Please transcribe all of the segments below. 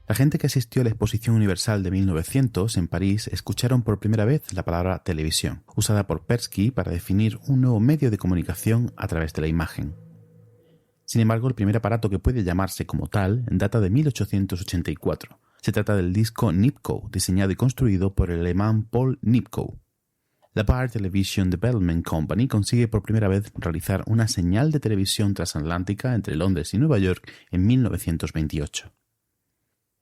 La gente que asistió a la Exposición Universal de 1900 en París escucharon por primera vez la palabra televisión, usada por Persky para definir un nuevo medio de comunicación a través de la imagen. Sin embargo, el primer aparato que puede llamarse como tal data de 1884. Se trata del disco Nipkow, diseñado y construido por el alemán Paul Nipkow. La Bayer Television Development Company consigue por primera vez realizar una señal de televisión transatlántica entre Londres y Nueva York en 1928.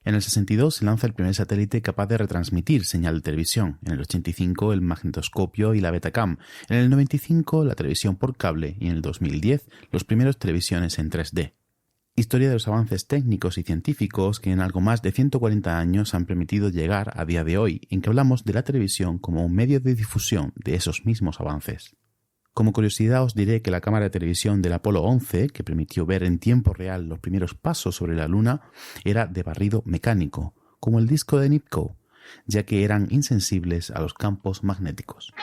En el 62 se lanza el primer satélite capaz de retransmitir señal de televisión, en el 85 el magnetoscopio y la Betacam, en el 95 la televisión por cable y en el 2010 los primeros televisiones en 3D. Historia de los avances técnicos y científicos que en algo más de 140 años han permitido llegar a día de hoy, en que hablamos de la televisión como un medio de difusión de esos mismos avances. Como curiosidad os diré que la cámara de televisión del Apolo 11, que permitió ver en tiempo real los primeros pasos sobre la Luna, era de barrido mecánico, como el disco de Nipkow, ya que eran insensibles a los campos magnéticos.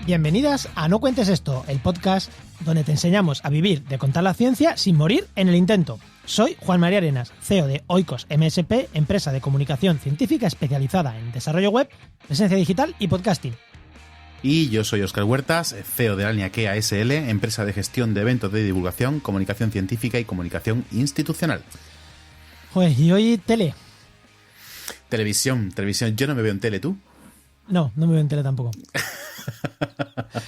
Bienvenidas a No Cuentes Esto, el podcast donde te enseñamos a vivir de contar la ciencia sin morir en el intento. Soy Juan María Arenas, CEO de Oikos MSP, empresa de comunicación científica especializada en desarrollo web, presencia digital y podcasting. Y yo soy Óscar Huertas, CEO de Alnia Kea SL, empresa de gestión de eventos de divulgación, comunicación científica y comunicación institucional. Joder, y hoy Televisión. Yo no me veo en tele, ¿tú? No me veo en tele tampoco.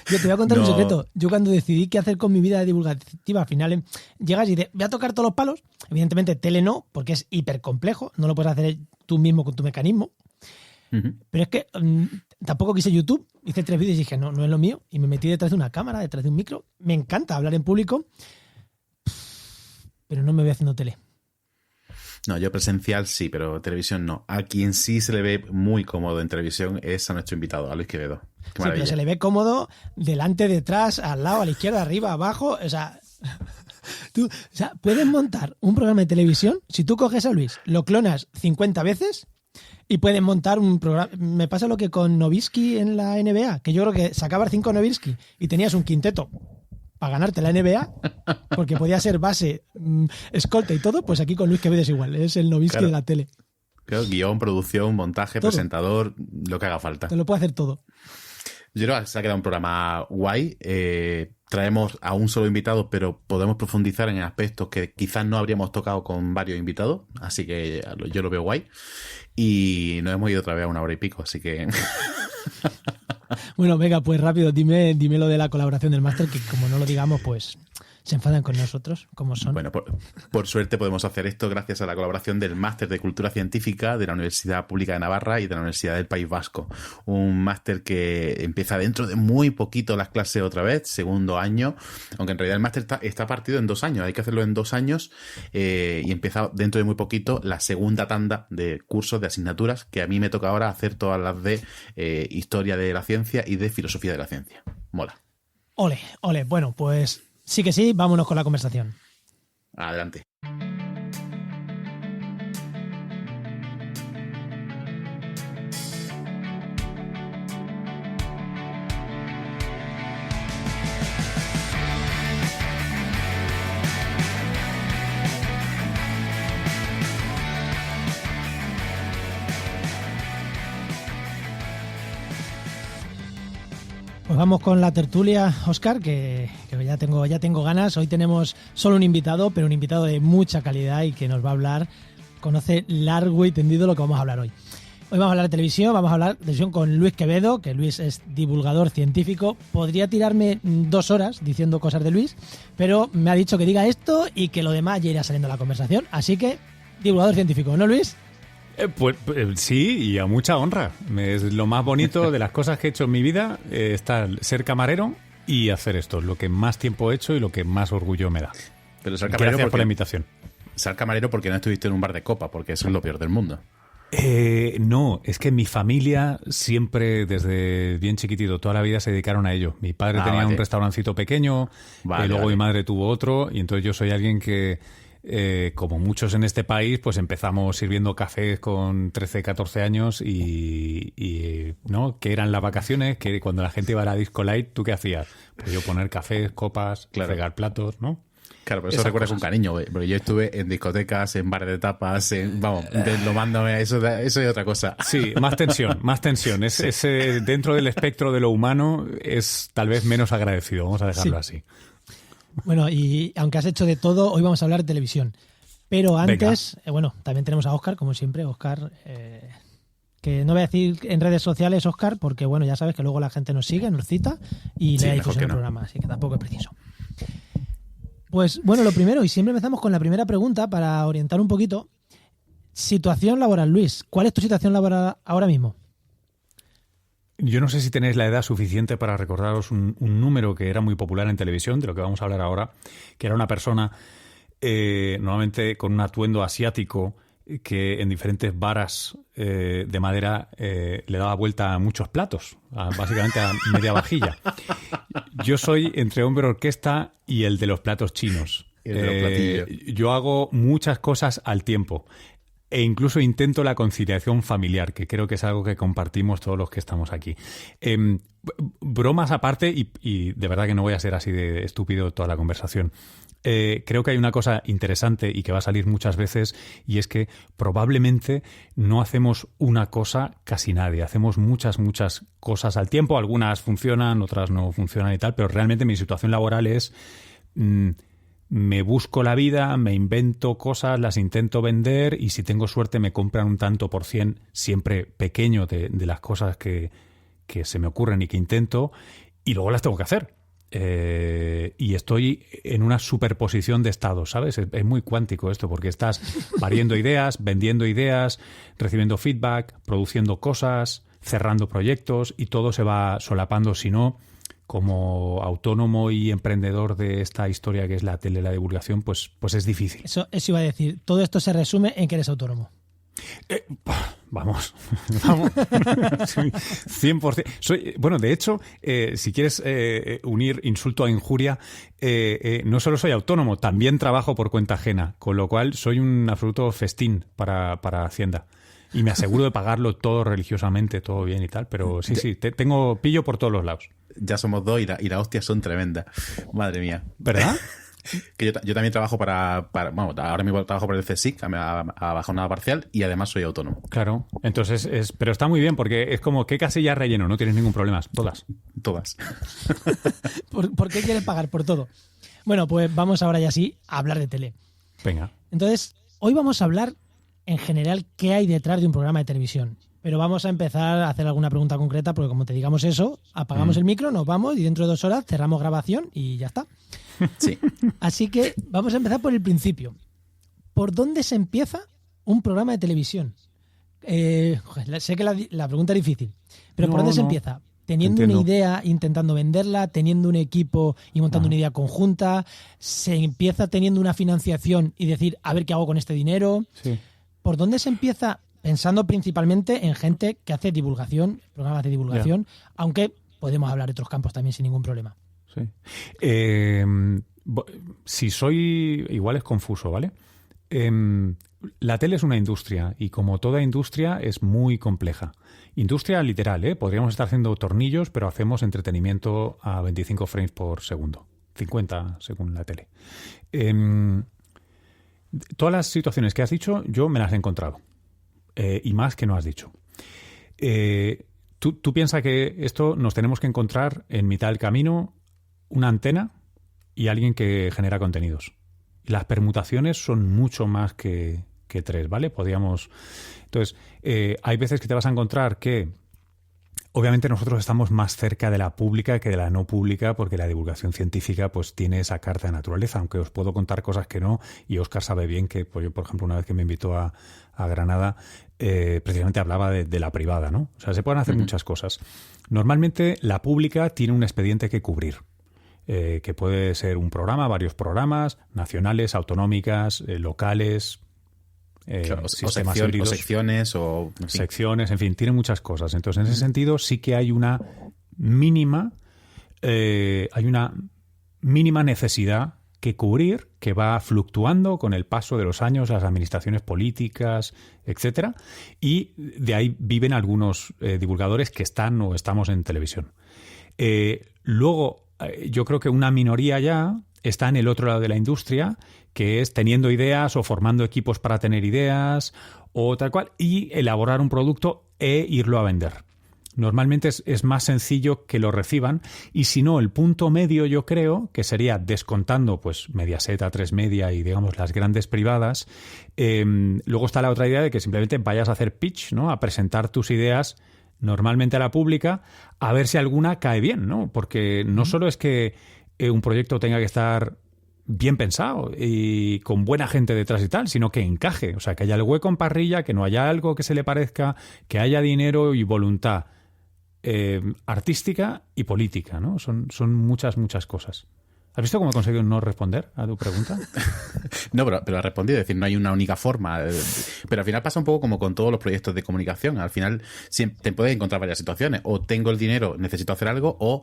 Yo te voy a contar un secreto. Yo cuando decidí qué hacer con mi vida divulgativa, al final llegas y dices, voy a tocar todos los palos. Evidentemente tele no, porque es hiper complejo. No lo puedes hacer tú mismo con tu mecanismo. Uh-huh. Pero es que tampoco quise YouTube. Hice 3 vídeos y dije, no es lo mío. Y me metí detrás de una cámara, detrás de un micro. Me encanta hablar en público, pero no me voy haciendo tele. No, yo presencial sí, pero televisión no. A quien sí se le ve muy cómodo en televisión es a nuestro invitado, a Luis Quevedo. Sí, pero se le ve cómodo delante, detrás, al lado, a la izquierda, arriba, abajo. O sea, puedes montar un programa de televisión. Si tú coges a Luis, lo clonas 50 veces y puedes montar un programa. Me pasa lo que con Nowitzki en la NBA, que yo creo que sacabas 5 Nowitzki y tenías un quinteto para ganarte la NBA, porque podía ser base, escolta y todo, pues aquí con Luis Quevedo es igual, es el Nowitzki de la tele. Claro, guión, producción, montaje, todo. Presentador, lo que haga falta. Te lo puede hacer todo. Yo creo que se ha quedado un programa guay. Traemos a un solo invitado, pero podemos profundizar en aspectos que quizás no habríamos tocado con varios invitados, así que yo lo veo guay. Y nos hemos ido otra vez a 1 hora y pico, así que... Bueno, venga, pues rápido, dime lo de la colaboración del máster, que como no lo digamos, pues se enfadan con nosotros, como son. Bueno, por suerte podemos hacer esto gracias a la colaboración del Máster de Cultura Científica de la Universidad Pública de Navarra y de la Universidad del País Vasco. Un máster que empieza dentro de muy poquito las clases otra vez, 2º año, aunque en realidad el máster está partido en 2 años, hay que hacerlo en 2 años y empieza dentro de muy poquito la segunda tanda de cursos, de asignaturas, que a mí me toca ahora hacer todas las de Historia de la Ciencia y de Filosofía de la Ciencia. Mola. Ole, bueno, pues... Sí que sí, vámonos con la conversación. Adelante. Pues vamos con la tertulia, Óscar, que ya tengo ganas. Hoy tenemos solo un invitado, pero un invitado de mucha calidad y que nos va a hablar, conoce largo y tendido lo que vamos a hablar hoy. Hoy vamos a hablar de televisión, vamos a hablar de televisión con Luis Quevedo, que Luis es divulgador científico. Podría tirarme 2 horas diciendo cosas de Luis, pero me ha dicho que diga esto y que lo demás ya irá saliendo en la conversación. Así que, divulgador científico, ¿no, Luis? Pues sí, y a mucha honra. Es lo más bonito de las cosas que he hecho en mi vida, ser camarero y hacer esto. Lo que más tiempo he hecho y lo que más orgullo me da. Pero ser camarero Gracias por la invitación. Ser camarero porque no estuviste en un bar de copa, porque eso es lo peor del mundo. No, es que mi familia siempre, desde bien chiquitito, toda la vida se dedicaron a ello. Mi padre tenía un restaurancito pequeño, luego mi madre tuvo otro, y entonces yo soy alguien que, como muchos en este país, pues empezamos sirviendo cafés con 13, 14 años y ¿no? Que eran las vacaciones, que cuando la gente iba a la Disco Light, ¿tú qué hacías? Pues yo poner cafés, copas, fregar platos, ¿no? Claro, pero eso recuerdas con cariño, porque yo estuve en discotecas, en bares de tapas, deslomándome, eso es otra cosa. Sí, más tensión. Es dentro del espectro de lo humano es tal vez menos agradecido, vamos a dejarlo así. Bueno, y aunque has hecho de todo, hoy vamos a hablar de televisión. Pero antes, también tenemos a Óscar, como siempre. Óscar, que no voy a decir en redes sociales, Óscar, porque ya sabes que luego la gente nos sigue, nos cita y le da difusión al programa, así que tampoco es preciso. Pues lo primero, y siempre empezamos con la primera pregunta para orientar un poquito. Situación laboral, Luis. ¿Cuál es tu situación laboral ahora mismo? Yo no sé si tenéis la edad suficiente para recordaros un número que era muy popular en televisión, de lo que vamos a hablar ahora, que era una persona normalmente con un atuendo asiático que en diferentes varas de madera le daba vuelta a muchos platos, básicamente a media vajilla. Yo soy entre hombre orquesta y el de los platos chinos. Yo hago muchas cosas al tiempo e incluso intento la conciliación familiar, que creo que es algo que compartimos todos los que estamos aquí. Bromas aparte, y de verdad que no voy a ser así de estúpido toda la conversación. Creo que hay una cosa interesante y que va a salir muchas veces, y es que probablemente no hacemos una cosa casi nadie. Hacemos muchas cosas al tiempo. Algunas funcionan, otras no funcionan y tal, pero realmente mi situación laboral es... me busco la vida, me invento cosas, las intento vender y si tengo suerte me compran un tanto por cien, siempre pequeño, de las cosas que se me ocurren y que intento, y luego las tengo que hacer. Y estoy en una superposición de estados, ¿sabes? Es muy cuántico esto, porque estás pariendo ideas, vendiendo ideas, recibiendo feedback, produciendo cosas, cerrando proyectos, y todo se va solapando. Si no, como autónomo y emprendedor de esta historia que es la tele, la divulgación, pues es difícil. Eso iba a decir. Todo esto se resume en que eres autónomo. Vamos. 100%. De hecho, si quieres unir insulto a injuria, no solo soy autónomo, también trabajo por cuenta ajena, con lo cual soy un absoluto festín para Hacienda. Y me aseguro de pagarlo todo religiosamente, todo bien y tal, pero sí, tengo pillo por todos los lados. Ya somos dos y las hostias son tremendas. Madre mía. ¿Verdad? Que yo también trabajo ahora mismo trabajo por el CSIC a jornada parcial y además soy autónomo. Claro, entonces pero está muy bien porque es como, ¿qué casilla relleno? No tienes ningún problema, todas. ¿Por qué quieres pagar por todo? Bueno, pues vamos ahora ya sí a hablar de tele. Venga. Entonces, hoy vamos a hablar en general qué hay detrás de un programa de televisión. Pero vamos a empezar a hacer alguna pregunta concreta porque como te digamos eso, apagamos el micro, nos vamos y dentro de 2 horas cerramos grabación y ya está. Sí. Así que vamos a empezar por el principio. ¿Por dónde se empieza un programa de televisión? Sé que la pregunta es difícil, pero ¿por dónde se empieza? Teniendo una idea, intentando venderla, teniendo un equipo y montando una idea conjunta, se empieza teniendo una financiación y decir, a ver qué hago con este dinero. Sí. ¿Por dónde se empieza? Pensando principalmente en gente que hace divulgación, programas de divulgación, aunque podemos hablar de otros campos también sin ningún problema. Sí. Si soy... Igual es confuso, ¿vale? La tele es una industria y como toda industria es muy compleja. Industria literal, ¿eh? Podríamos estar haciendo tornillos, pero hacemos entretenimiento a 25 frames por segundo. 50 según la tele. Todas las situaciones que has dicho, yo me las he encontrado. Y más que no has dicho. Tú piensas que esto nos tenemos que encontrar en mitad del camino una antena y alguien que genera contenidos. Y las permutaciones son mucho más que 3, ¿vale? Entonces, hay veces que te vas a encontrar que obviamente nosotros estamos más cerca de la pública que de la no pública porque la divulgación científica pues tiene esa carta de naturaleza, aunque os puedo contar cosas que no, y Óscar sabe bien que, pues yo, por ejemplo, una vez que me invitó a Granada, precisamente hablaba de la privada, ¿no? O sea, se pueden hacer muchas cosas. Normalmente la pública tiene un expediente que cubrir. que puede ser un programa, varios programas, nacionales, autonómicas, locales, claro, sistemas híbridos, secciones o... En fin. secciones, en fin, tiene muchas cosas. Entonces, en ese sentido, sí que hay una mínima necesidad que cubrir, que va fluctuando con el paso de los años, las administraciones políticas, etcétera, y de ahí viven algunos divulgadores que están o estamos en televisión. Luego, yo creo que una minoría ya está en el otro lado de la industria, que es teniendo ideas o formando equipos para tener ideas o tal cual, y elaborar un producto e irlo a vender. Normalmente es más sencillo que lo reciban, y si no, el punto medio yo creo que sería, descontando pues Mediaset, A3 Media y digamos las grandes privadas. Luego está la otra idea de que simplemente vayas a hacer pitch, ¿no? A presentar tus ideas normalmente a la pública, a ver si alguna cae bien, ¿no? Porque no solo es que un proyecto tenga que estar bien pensado y con buena gente detrás y tal, sino que encaje, o sea, que haya el hueco en parrilla, que no haya algo que se le parezca, que haya dinero y voluntad artística y política, ¿no? Son muchas cosas. ¿Has visto cómo he conseguido no responder a tu pregunta? No, pero ha respondido, es decir, no hay una única forma. Pero al final pasa un poco como con todos los proyectos de comunicación. Al final siempre te puedes encontrar varias situaciones. O tengo el dinero, necesito hacer algo, o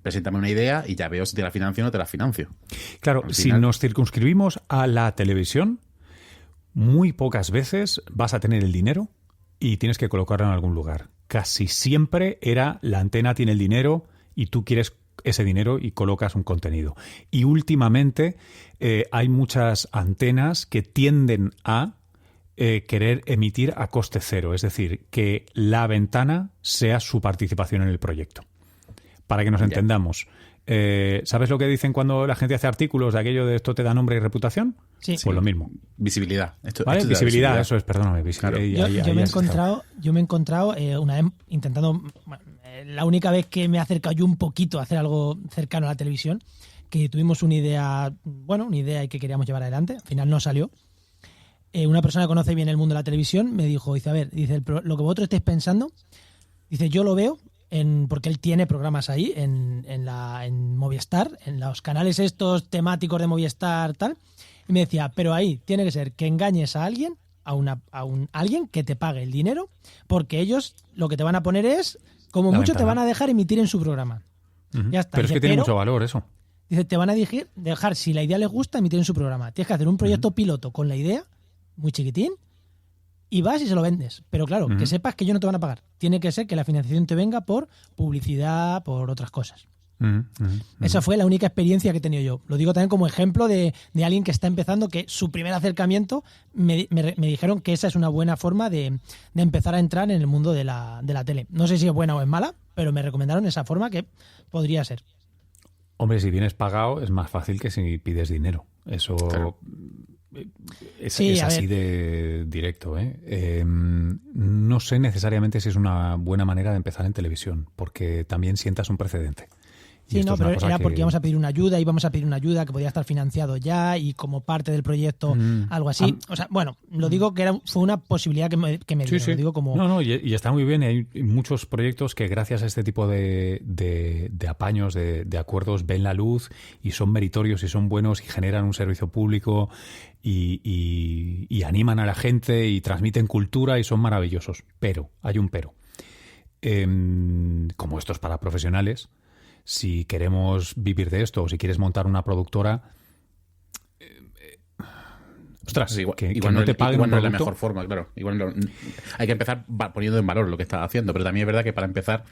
preséntame una idea y ya veo si te la financio o no te la financio. Claro, si nos circunscribimos a la televisión, muy pocas veces vas a tener el dinero y tienes que colocarlo en algún lugar. Casi siempre era la antena tiene el dinero y tú quieres ese dinero y colocas un contenido. Y últimamente hay muchas antenas que tienden a querer emitir a coste cero, es decir, que la ventana sea su participación en el proyecto. Para que nos entendamos, ¿sabes lo que dicen cuando la gente hace artículos de aquello de esto te da nombre y reputación? Sí. Pues lo mismo. Visibilidad. ¿Vale? Visibilidad, eso es, perdóname. Claro. Yo me he encontrado una vez intentando... La única vez que me he acercado yo un poquito a hacer algo cercano a la televisión, que tuvimos una idea y que queríamos llevar adelante, al final no salió. Una persona que conoce bien el mundo de la televisión me dijo, dice, a ver, dice, lo que vosotros estáis pensando, dice, yo lo veo, porque él tiene programas ahí en Movistar, en los canales estos temáticos de Movistar, tal, y me decía, pero ahí tiene que ser que engañes a alguien, alguien que te pague el dinero, porque ellos lo que te van a poner es, como mucho te van a dejar emitir en su programa. Uh-huh. Ya está. Pero dice, es que tiene mucho valor eso. Dice, te van a dejar, si la idea les gusta, emitir en su programa. Tienes que hacer un proyecto piloto con la idea, muy chiquitín, y vas y se lo vendes. Pero claro, que sepas que ellos no te van a pagar. Tiene que ser que la financiación te venga por publicidad, por otras cosas. Esa fue la única experiencia que he tenido yo. Lo digo también como ejemplo de alguien que está empezando, que su primer acercamiento me dijeron que esa es una buena forma de empezar a entrar en el mundo de la tele. No sé si es buena o es mala, pero me recomendaron esa forma que podría ser. Hombre, si vienes pagado es más fácil que si pides dinero. Eso claro. es así de directo. No sé necesariamente si es una buena manera de empezar en televisión, porque también sientas un precedente. Sí, no, pero era porque íbamos a pedir una ayuda que podía estar financiado ya y como parte del proyecto, algo así. O sea, bueno, lo digo que fue una posibilidad que me dieron. Sí. Lo digo como... No, y está muy bien. Hay muchos proyectos que gracias a este tipo de apaños, de acuerdos, ven la luz y son meritorios y son buenos y generan un servicio público y animan a la gente y transmiten cultura y son maravillosos. Pero, hay un pero. Como esto es para profesionales, si queremos vivir de esto o si quieres montar una productora, ostras, igual no te paguen igual un no es la producto. mejor forma, claro. Igual hay que empezar poniendo en valor lo que estás haciendo, pero también es verdad que para empezar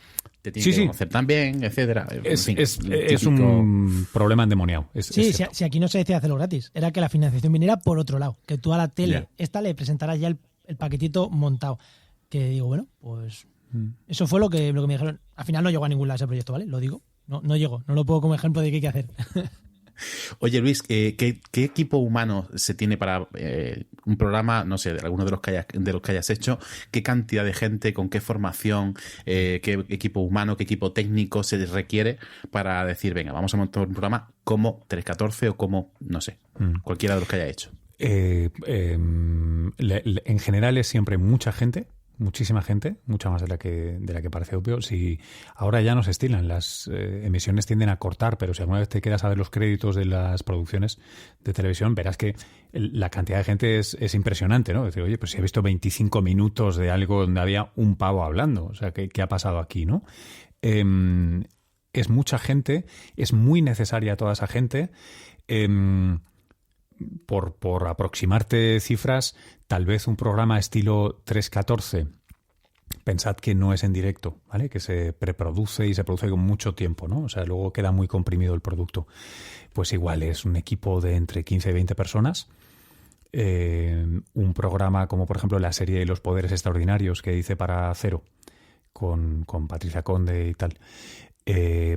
te tienes que conocer también, etcétera. Es un problema endemoniado. Si aquí no se decía hacerlo gratis, era que la financiación viniera por otro lado, que tú a la tele le presentarás ya el paquetito montado. Que digo, bueno, pues eso fue lo que me dijeron. Al final no llegó a ningún lado ese proyecto, ¿vale? Lo digo. No llegó. No lo pongo como ejemplo de qué hay que hacer. Oye, Luis, ¿qué equipo humano se tiene para un programa, no sé, de alguno de los que hayas hecho? ¿Qué cantidad de gente, con qué formación, qué equipo humano, qué equipo técnico se requiere para decir, venga, vamos a montar un programa como 314 o como, no sé, cualquiera de los que haya hecho? En general es siempre mucha gente, muchísima gente, mucha más de la que parece obvio. Si ahora ya no se estilan, las emisiones tienden a cortar, pero si alguna vez te quedas a ver los créditos de las producciones de televisión, verás que la cantidad de gente es impresionante, ¿no? Decir, oye, pues si he visto 25 minutos de algo donde había un pavo hablando, o sea, ¿qué ha pasado aquí, no? Es mucha gente, es muy necesaria toda esa gente. Por aproximarte cifras, tal vez un programa estilo 314, pensad que no es en directo, ¿vale? Que se preproduce y se produce con mucho tiempo, ¿no? O sea, luego queda muy comprimido el producto. Pues igual es un equipo de entre 15 y 20 personas. Un programa como, por ejemplo, la serie de Los Poderes Extraordinarios que hice para Cero, con Patricia Conde y tal.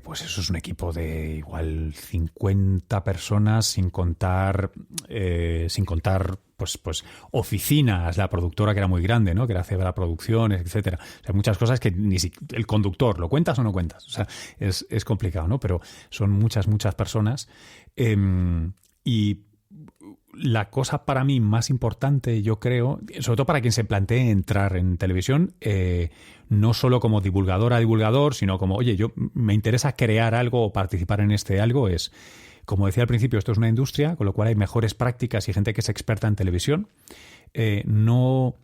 Pues eso es un equipo de igual 50 personas, sin contar pues oficinas, la productora que era muy grande, ¿no? Que era Cebra Producciones, etcétera. O sea, muchas cosas que ni el conductor, ¿lo cuentas o no cuentas? O sea, es complicado, ¿no? Pero son muchas personas. Y la cosa para mí más importante, yo creo, sobre todo para quien se plantee entrar en televisión, no solo como divulgador, sino como, oye, yo me interesa crear algo o participar en algo, es, como decía al principio, esto es una industria, con lo cual hay mejores prácticas y gente que es experta en televisión. No,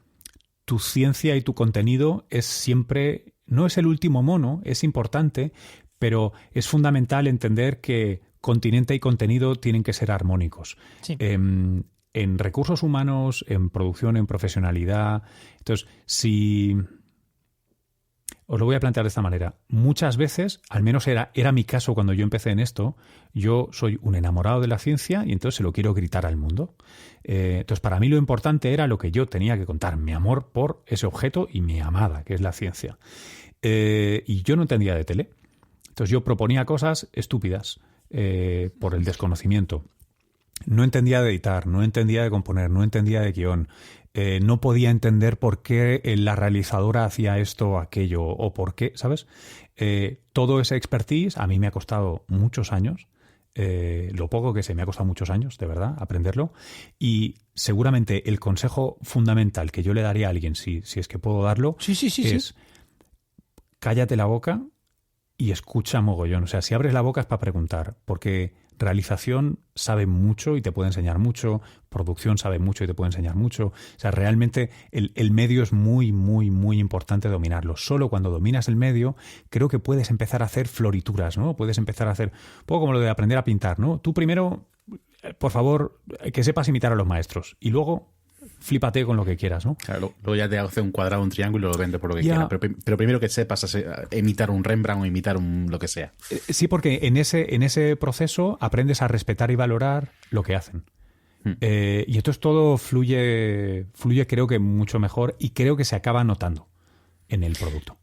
tu ciencia y tu contenido es siempre, no es el último mono, es importante, pero es fundamental entender que continente y contenido tienen que ser armónicos. Sí. En recursos humanos, en producción, en profesionalidad. Entonces, si os lo voy a plantear de esta manera, muchas veces, al menos era mi caso cuando yo empecé en esto, yo soy un enamorado de la ciencia y entonces se lo quiero gritar al mundo. Entonces, para mí lo importante era lo que yo tenía que contar, mi amor por ese objeto y mi amada, que es la ciencia. Y yo no entendía de tele. Entonces, yo proponía cosas estúpidas. Por el desconocimiento. No entendía de editar, no entendía de componer, no entendía de guión. No podía entender por qué la realizadora hacía esto o aquello, o por qué, ¿sabes? Todo ese expertise a mí me ha costado muchos años. Lo poco que sé, me ha costado muchos años, de verdad, aprenderlo. Y seguramente el consejo fundamental que yo le daría a alguien, si es que puedo darlo, es cállate la boca y escucha mogollón. O sea, si abres la boca es para preguntar, porque realización sabe mucho y te puede enseñar mucho, producción sabe mucho y te puede enseñar mucho. O sea, realmente el medio es muy, muy, muy importante dominarlo. Solo cuando dominas el medio, creo que puedes empezar a hacer florituras, ¿no? Puedes empezar a hacer, un poco como lo de aprender a pintar, ¿no? Tú primero, por favor, que sepas imitar a los maestros y luego flípate con lo que quieras, ¿no? Claro, luego ya te hace un cuadrado, un triángulo y lo vende por lo que quieras. Pero primero que sepas imitar un Rembrandt o imitar lo que sea. Sí, porque en ese proceso aprendes a respetar y valorar lo que hacen. Y entonces todo fluye creo que mucho mejor y creo que se acaba notando en el producto.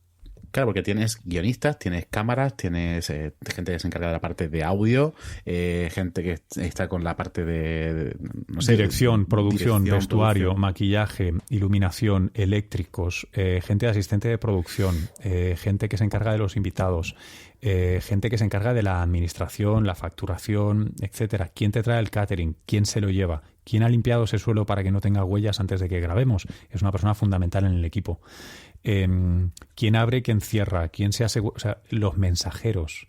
Claro, porque tienes guionistas, tienes cámaras, tienes gente que se encarga de la parte de audio, gente que está con la parte de no sé, dirección, producción, vestuario, maquillaje, iluminación, eléctricos, gente de asistente de producción, gente que se encarga de los invitados, gente que se encarga de la administración, la facturación, etcétera. ¿Quién te trae el catering? ¿Quién se lo lleva? ¿Quién ha limpiado ese suelo para que no tenga huellas antes de que grabemos? Es una persona fundamental en el equipo. ¿Quién abre, quién cierra? ¿Quién se asegura? O sea, los mensajeros.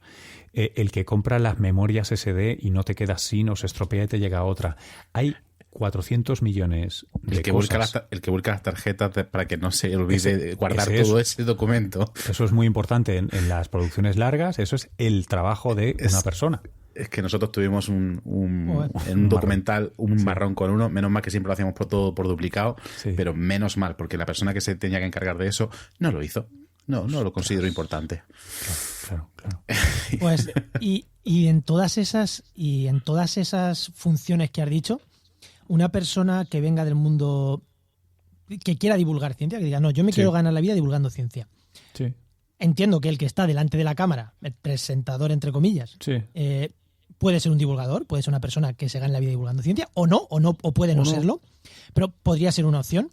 El que compra las memorias SD y no te quedas sin, o se estropea y te llega otra. Hay 400 millones de cosas. El que vuelca las tarjetas para que no se olvide guardar todo ese documento. Eso es muy importante en las producciones largas. Eso es el trabajo de una persona. Es que nosotros tuvimos en un documental un marrón con uno, menos mal que siempre lo hacíamos todo por duplicado, pero menos mal, porque la persona que se tenía que encargar de eso no lo hizo. No lo considero importante. Claro. Pues, y en todas esas funciones que has dicho, una persona que venga del mundo, que quiera divulgar ciencia, que diga, no, yo me quiero ganar la vida divulgando ciencia. Sí. Entiendo que el que está delante de la cámara, el presentador entre comillas, puede ser un divulgador, puede ser una persona que se gane la vida divulgando ciencia, o puede no serlo, pero podría ser una opción,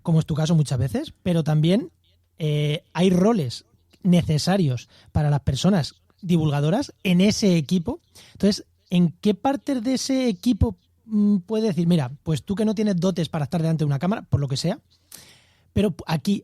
como es tu caso muchas veces, pero también hay roles necesarios para las personas divulgadoras en ese equipo. Entonces, ¿en qué partes de ese equipo puede decir, mira, pues tú que no tienes dotes para estar delante de una cámara, por lo que sea, pero aquí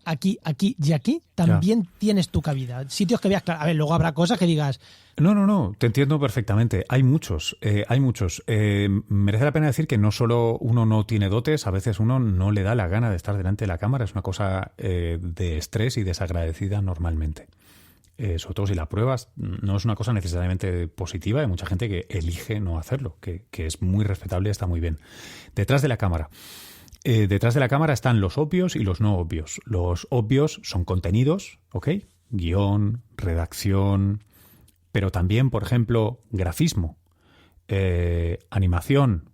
y aquí también tienes tu cabida. Sitios que veas, claro, a ver, luego habrá cosas que digas... No, te entiendo perfectamente. Hay muchos. Merece la pena decir que no solo uno no tiene dotes, a veces uno no le da la gana de estar delante de la cámara. Es una cosa de estrés y desagradecida normalmente. Sobre todo si la pruebas, no es una cosa necesariamente positiva. Hay mucha gente que elige no hacerlo, que es muy respetable y está muy bien. Detrás de la cámara. Detrás de la cámara están los obvios y los no obvios. Los obvios son contenidos, ¿ok? Guión, redacción... pero también, por ejemplo, grafismo, animación.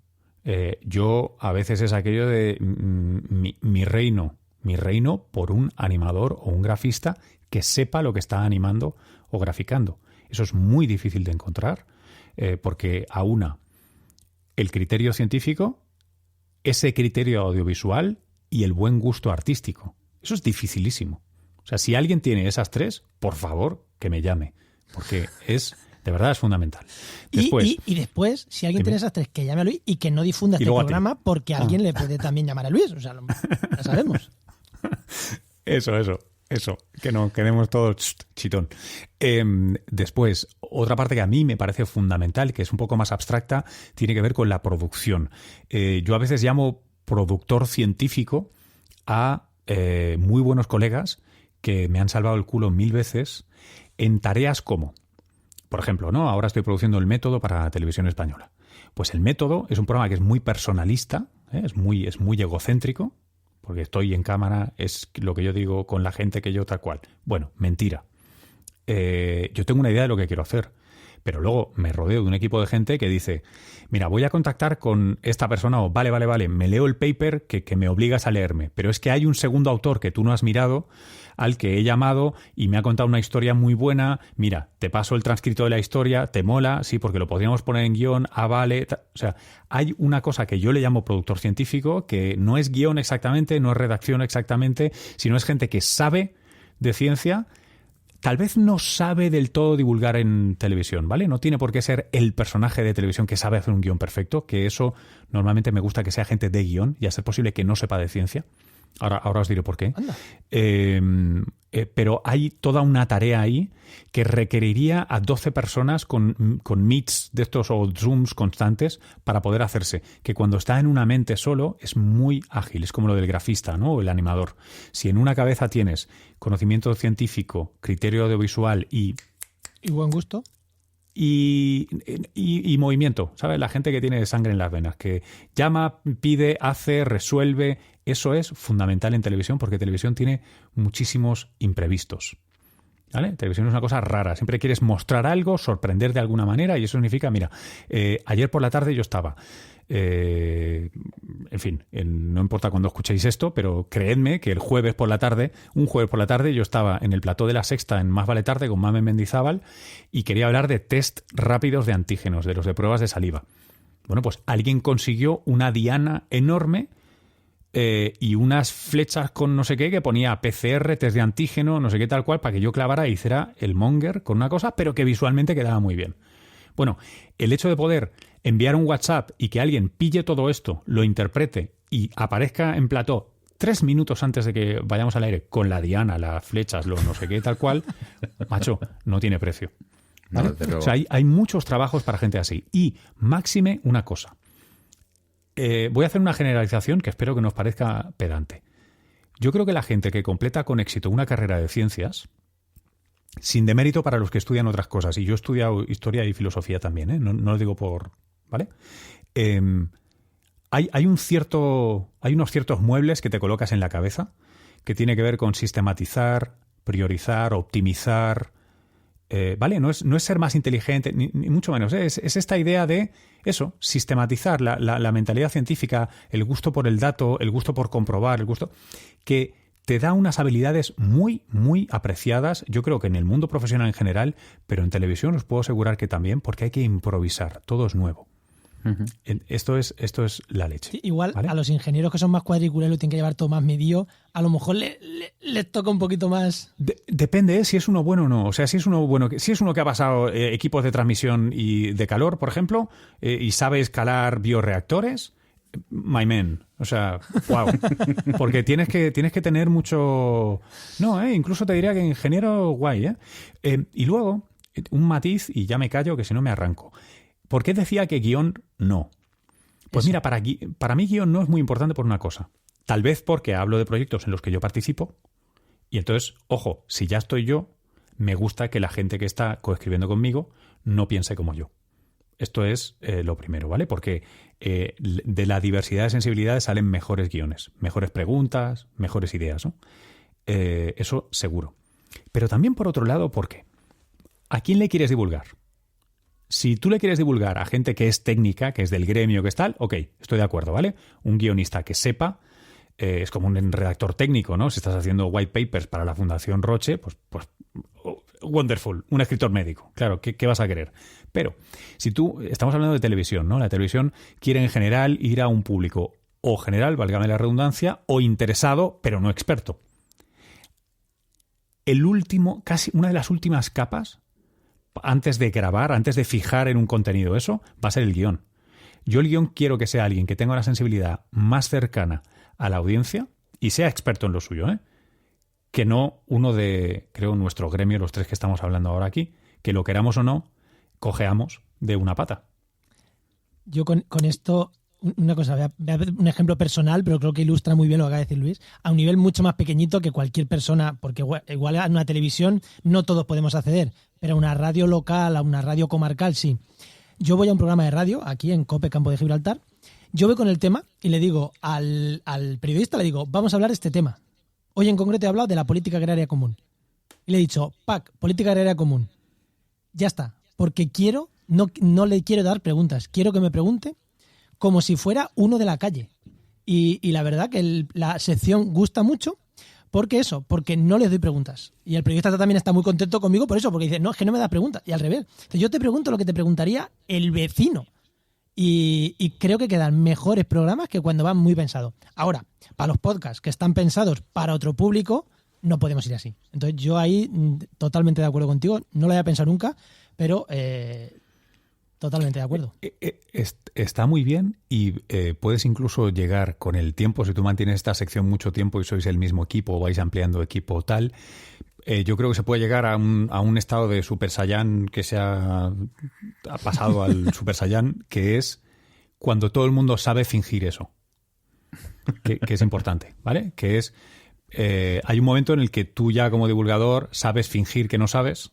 Yo a veces es aquello de mi reino por un animador o un grafista que sepa lo que está animando o graficando. Eso es muy difícil de encontrar porque aúna el criterio científico, ese criterio audiovisual y el buen gusto artístico. Eso es dificilísimo. O sea, si alguien tiene esas tres, por favor, que me llame. Porque de verdad es fundamental. Después, y después, si alguien tiene esas tres, que llame a Luis y que no difunda este programa porque alguien le puede también llamar a Luis. O sea, ya sabemos. Eso. Que no quedemos todos chitón. Después, otra parte que a mí me parece fundamental, que es un poco más abstracta, tiene que ver con la producción. Yo a veces llamo productor científico a muy buenos colegas que me han salvado el culo 1000 veces en tareas como, por ejemplo, ¿no? Ahora estoy produciendo El Método para Televisión Española. Pues El Método es un programa que es muy personalista, es muy egocéntrico, porque estoy en cámara, es lo que yo digo con la gente que yo tal cual. Bueno, mentira. Yo tengo una idea de lo que quiero hacer, pero luego me rodeo de un equipo de gente que dice, mira, voy a contactar con esta persona o vale, me leo el paper que me obligas a leerme, pero es que hay un segundo autor que tú no has mirado al que he llamado y me ha contado una historia muy buena, mira, te paso el transcrito de la historia, ¿te mola? Sí, porque lo podríamos poner en guión, vale. O sea, hay una cosa que yo le llamo productor científico, que no es guión exactamente, no es redacción exactamente, sino es gente que sabe de ciencia. Tal vez no sabe del todo divulgar en televisión, ¿vale? No tiene por qué ser el personaje de televisión que sabe hacer un guión perfecto, que eso normalmente me gusta que sea gente de guión y a ser posible que no sepa de ciencia. Ahora os diré por qué. Pero hay toda una tarea ahí que requeriría a 12 personas con meets de estos o zooms constantes para poder hacerse. Que cuando está en una mente solo es muy ágil. Es como lo del grafista, ¿no? O el animador. Si en una cabeza tienes conocimiento científico, criterio audiovisual y buen gusto. Y movimiento, ¿sabes? La gente que tiene sangre en las venas, que llama, pide, hace, resuelve. Eso es fundamental en televisión porque televisión tiene muchísimos imprevistos. ¿Vale? Televisión es una cosa rara. Siempre quieres mostrar algo, sorprender de alguna manera y eso significa, mira, ayer por la tarde yo estaba... en fin, no importa cuando escuchéis esto, pero creedme que un jueves por la tarde yo estaba en el plató de La Sexta en Más Vale Tarde con Mamen Mendizábal y quería hablar de test rápidos de antígenos, de los de pruebas de saliva. Bueno, pues alguien consiguió una diana enorme y unas flechas con no sé qué que ponía PCR, test de antígeno, no sé qué tal cual, para que yo clavara y hiciera el monger con una cosa, pero que visualmente quedaba muy bien. Bueno, el hecho de poder enviar un WhatsApp y que alguien pille todo esto, lo interprete y aparezca en plató 3 minutos antes de que vayamos al aire con la diana, las flechas, lo no sé qué, tal cual, macho, no tiene precio. ¿Vale? No, o sea, hay muchos trabajos para gente así. Y máxime una cosa. Voy a hacer una generalización que espero que nos parezca pedante. Yo creo que la gente que completa con éxito una carrera de ciencias, sin demérito para los que estudian otras cosas, y yo he estudiado historia y filosofía también, no lo digo por... ¿Vale? Hay unos ciertos muebles que te colocas en la cabeza que tiene que ver con sistematizar, priorizar, optimizar, ¿vale? No es ser más inteligente, ni mucho menos. Es esta idea de eso, sistematizar la mentalidad científica, el gusto por el dato, el gusto por comprobar, el gusto que te da unas habilidades muy, muy apreciadas, yo creo que en el mundo profesional en general, pero en televisión os puedo asegurar que también, porque hay que improvisar, todo es nuevo. Uh-huh. Esto es la leche. Sí, igual, ¿vale? A los ingenieros que son más cuadriculares y tienen que llevar todo más medido, a lo mejor les toca un poquito más. Depende, si es uno bueno o no. O sea, si es uno que ha pasado equipos de transmisión y de calor, por ejemplo, y sabe escalar bioreactores, my man. O sea, wow. Porque tienes que tener mucho... No, incluso te diría que ingeniero guay, y luego, un matiz, y ya me callo, que si no me arranco. ¿Por qué decía que guión no? Pues mira, para mí guión no es muy importante por una cosa. Tal vez porque hablo de proyectos en los que yo participo, y entonces, ojo, si ya estoy yo, me gusta que la gente que está coescribiendo conmigo no piense como yo. Esto es lo primero, ¿vale? Porque de la diversidad de sensibilidades salen mejores guiones, mejores preguntas, mejores ideas, ¿no? Eso seguro. Pero también, por otro lado, ¿por qué? ¿A quién le quieres divulgar? Si tú le quieres divulgar a gente que es técnica, que es del gremio, que es tal, ok, estoy de acuerdo, ¿vale? Un guionista que sepa, es como un redactor técnico, ¿no? Si estás haciendo white papers para la Fundación Roche, pues wonderful, un escritor médico. Claro, ¿qué vas a querer? Pero si estamos hablando de televisión, ¿no? La televisión quiere en general ir a un público o general, válgame la redundancia, o interesado, pero no experto. Casi una de las últimas capas, antes de grabar, antes de fijar en un contenido eso, va a ser el guión. Yo el guión quiero que sea alguien que tenga una sensibilidad más cercana a la audiencia y sea experto en lo suyo, que no uno de, creo, nuestro gremio, los tres que estamos hablando ahora aquí, que lo queramos o no, cojeamos de una pata. Yo con esto, una cosa, voy a dar un ejemplo personal, pero creo que ilustra muy bien lo que acaba de decir Luis, a un nivel mucho más pequeñito que cualquier persona, porque igual a una televisión no todos podemos acceder, pero a una radio local, a una radio comarcal, sí. Yo voy a un programa de radio, aquí en COPE Campo de Gibraltar, yo voy con el tema y le digo al periodista, le digo, vamos a hablar de este tema. Hoy en concreto he hablado de la política agraria común. Y le he dicho, PAC, política agraria común. Ya está, porque no le quiero dar preguntas, quiero que me pregunte como si fuera uno de la calle. Y la verdad que la sección gusta mucho porque no les doy preguntas. Y el periodista también está muy contento conmigo por eso, porque dice, no, es que no me da preguntas. Y al revés, yo te pregunto lo que te preguntaría el vecino. Y creo que quedan mejores programas que cuando van muy pensados. Ahora, para los podcasts que están pensados para otro público, no podemos ir así. Entonces yo ahí totalmente de acuerdo contigo. No lo había pensado nunca, pero totalmente de acuerdo. Está muy bien y puedes incluso llegar con el tiempo, si tú mantienes esta sección mucho tiempo y sois el mismo equipo o vais ampliando equipo o tal, yo creo que se puede llegar a un estado de Super Saiyan que ha pasado al Super Saiyan, que es cuando todo el mundo sabe fingir eso, que es importante, ¿vale? Que es, hay un momento en el que tú ya como divulgador sabes fingir que no sabes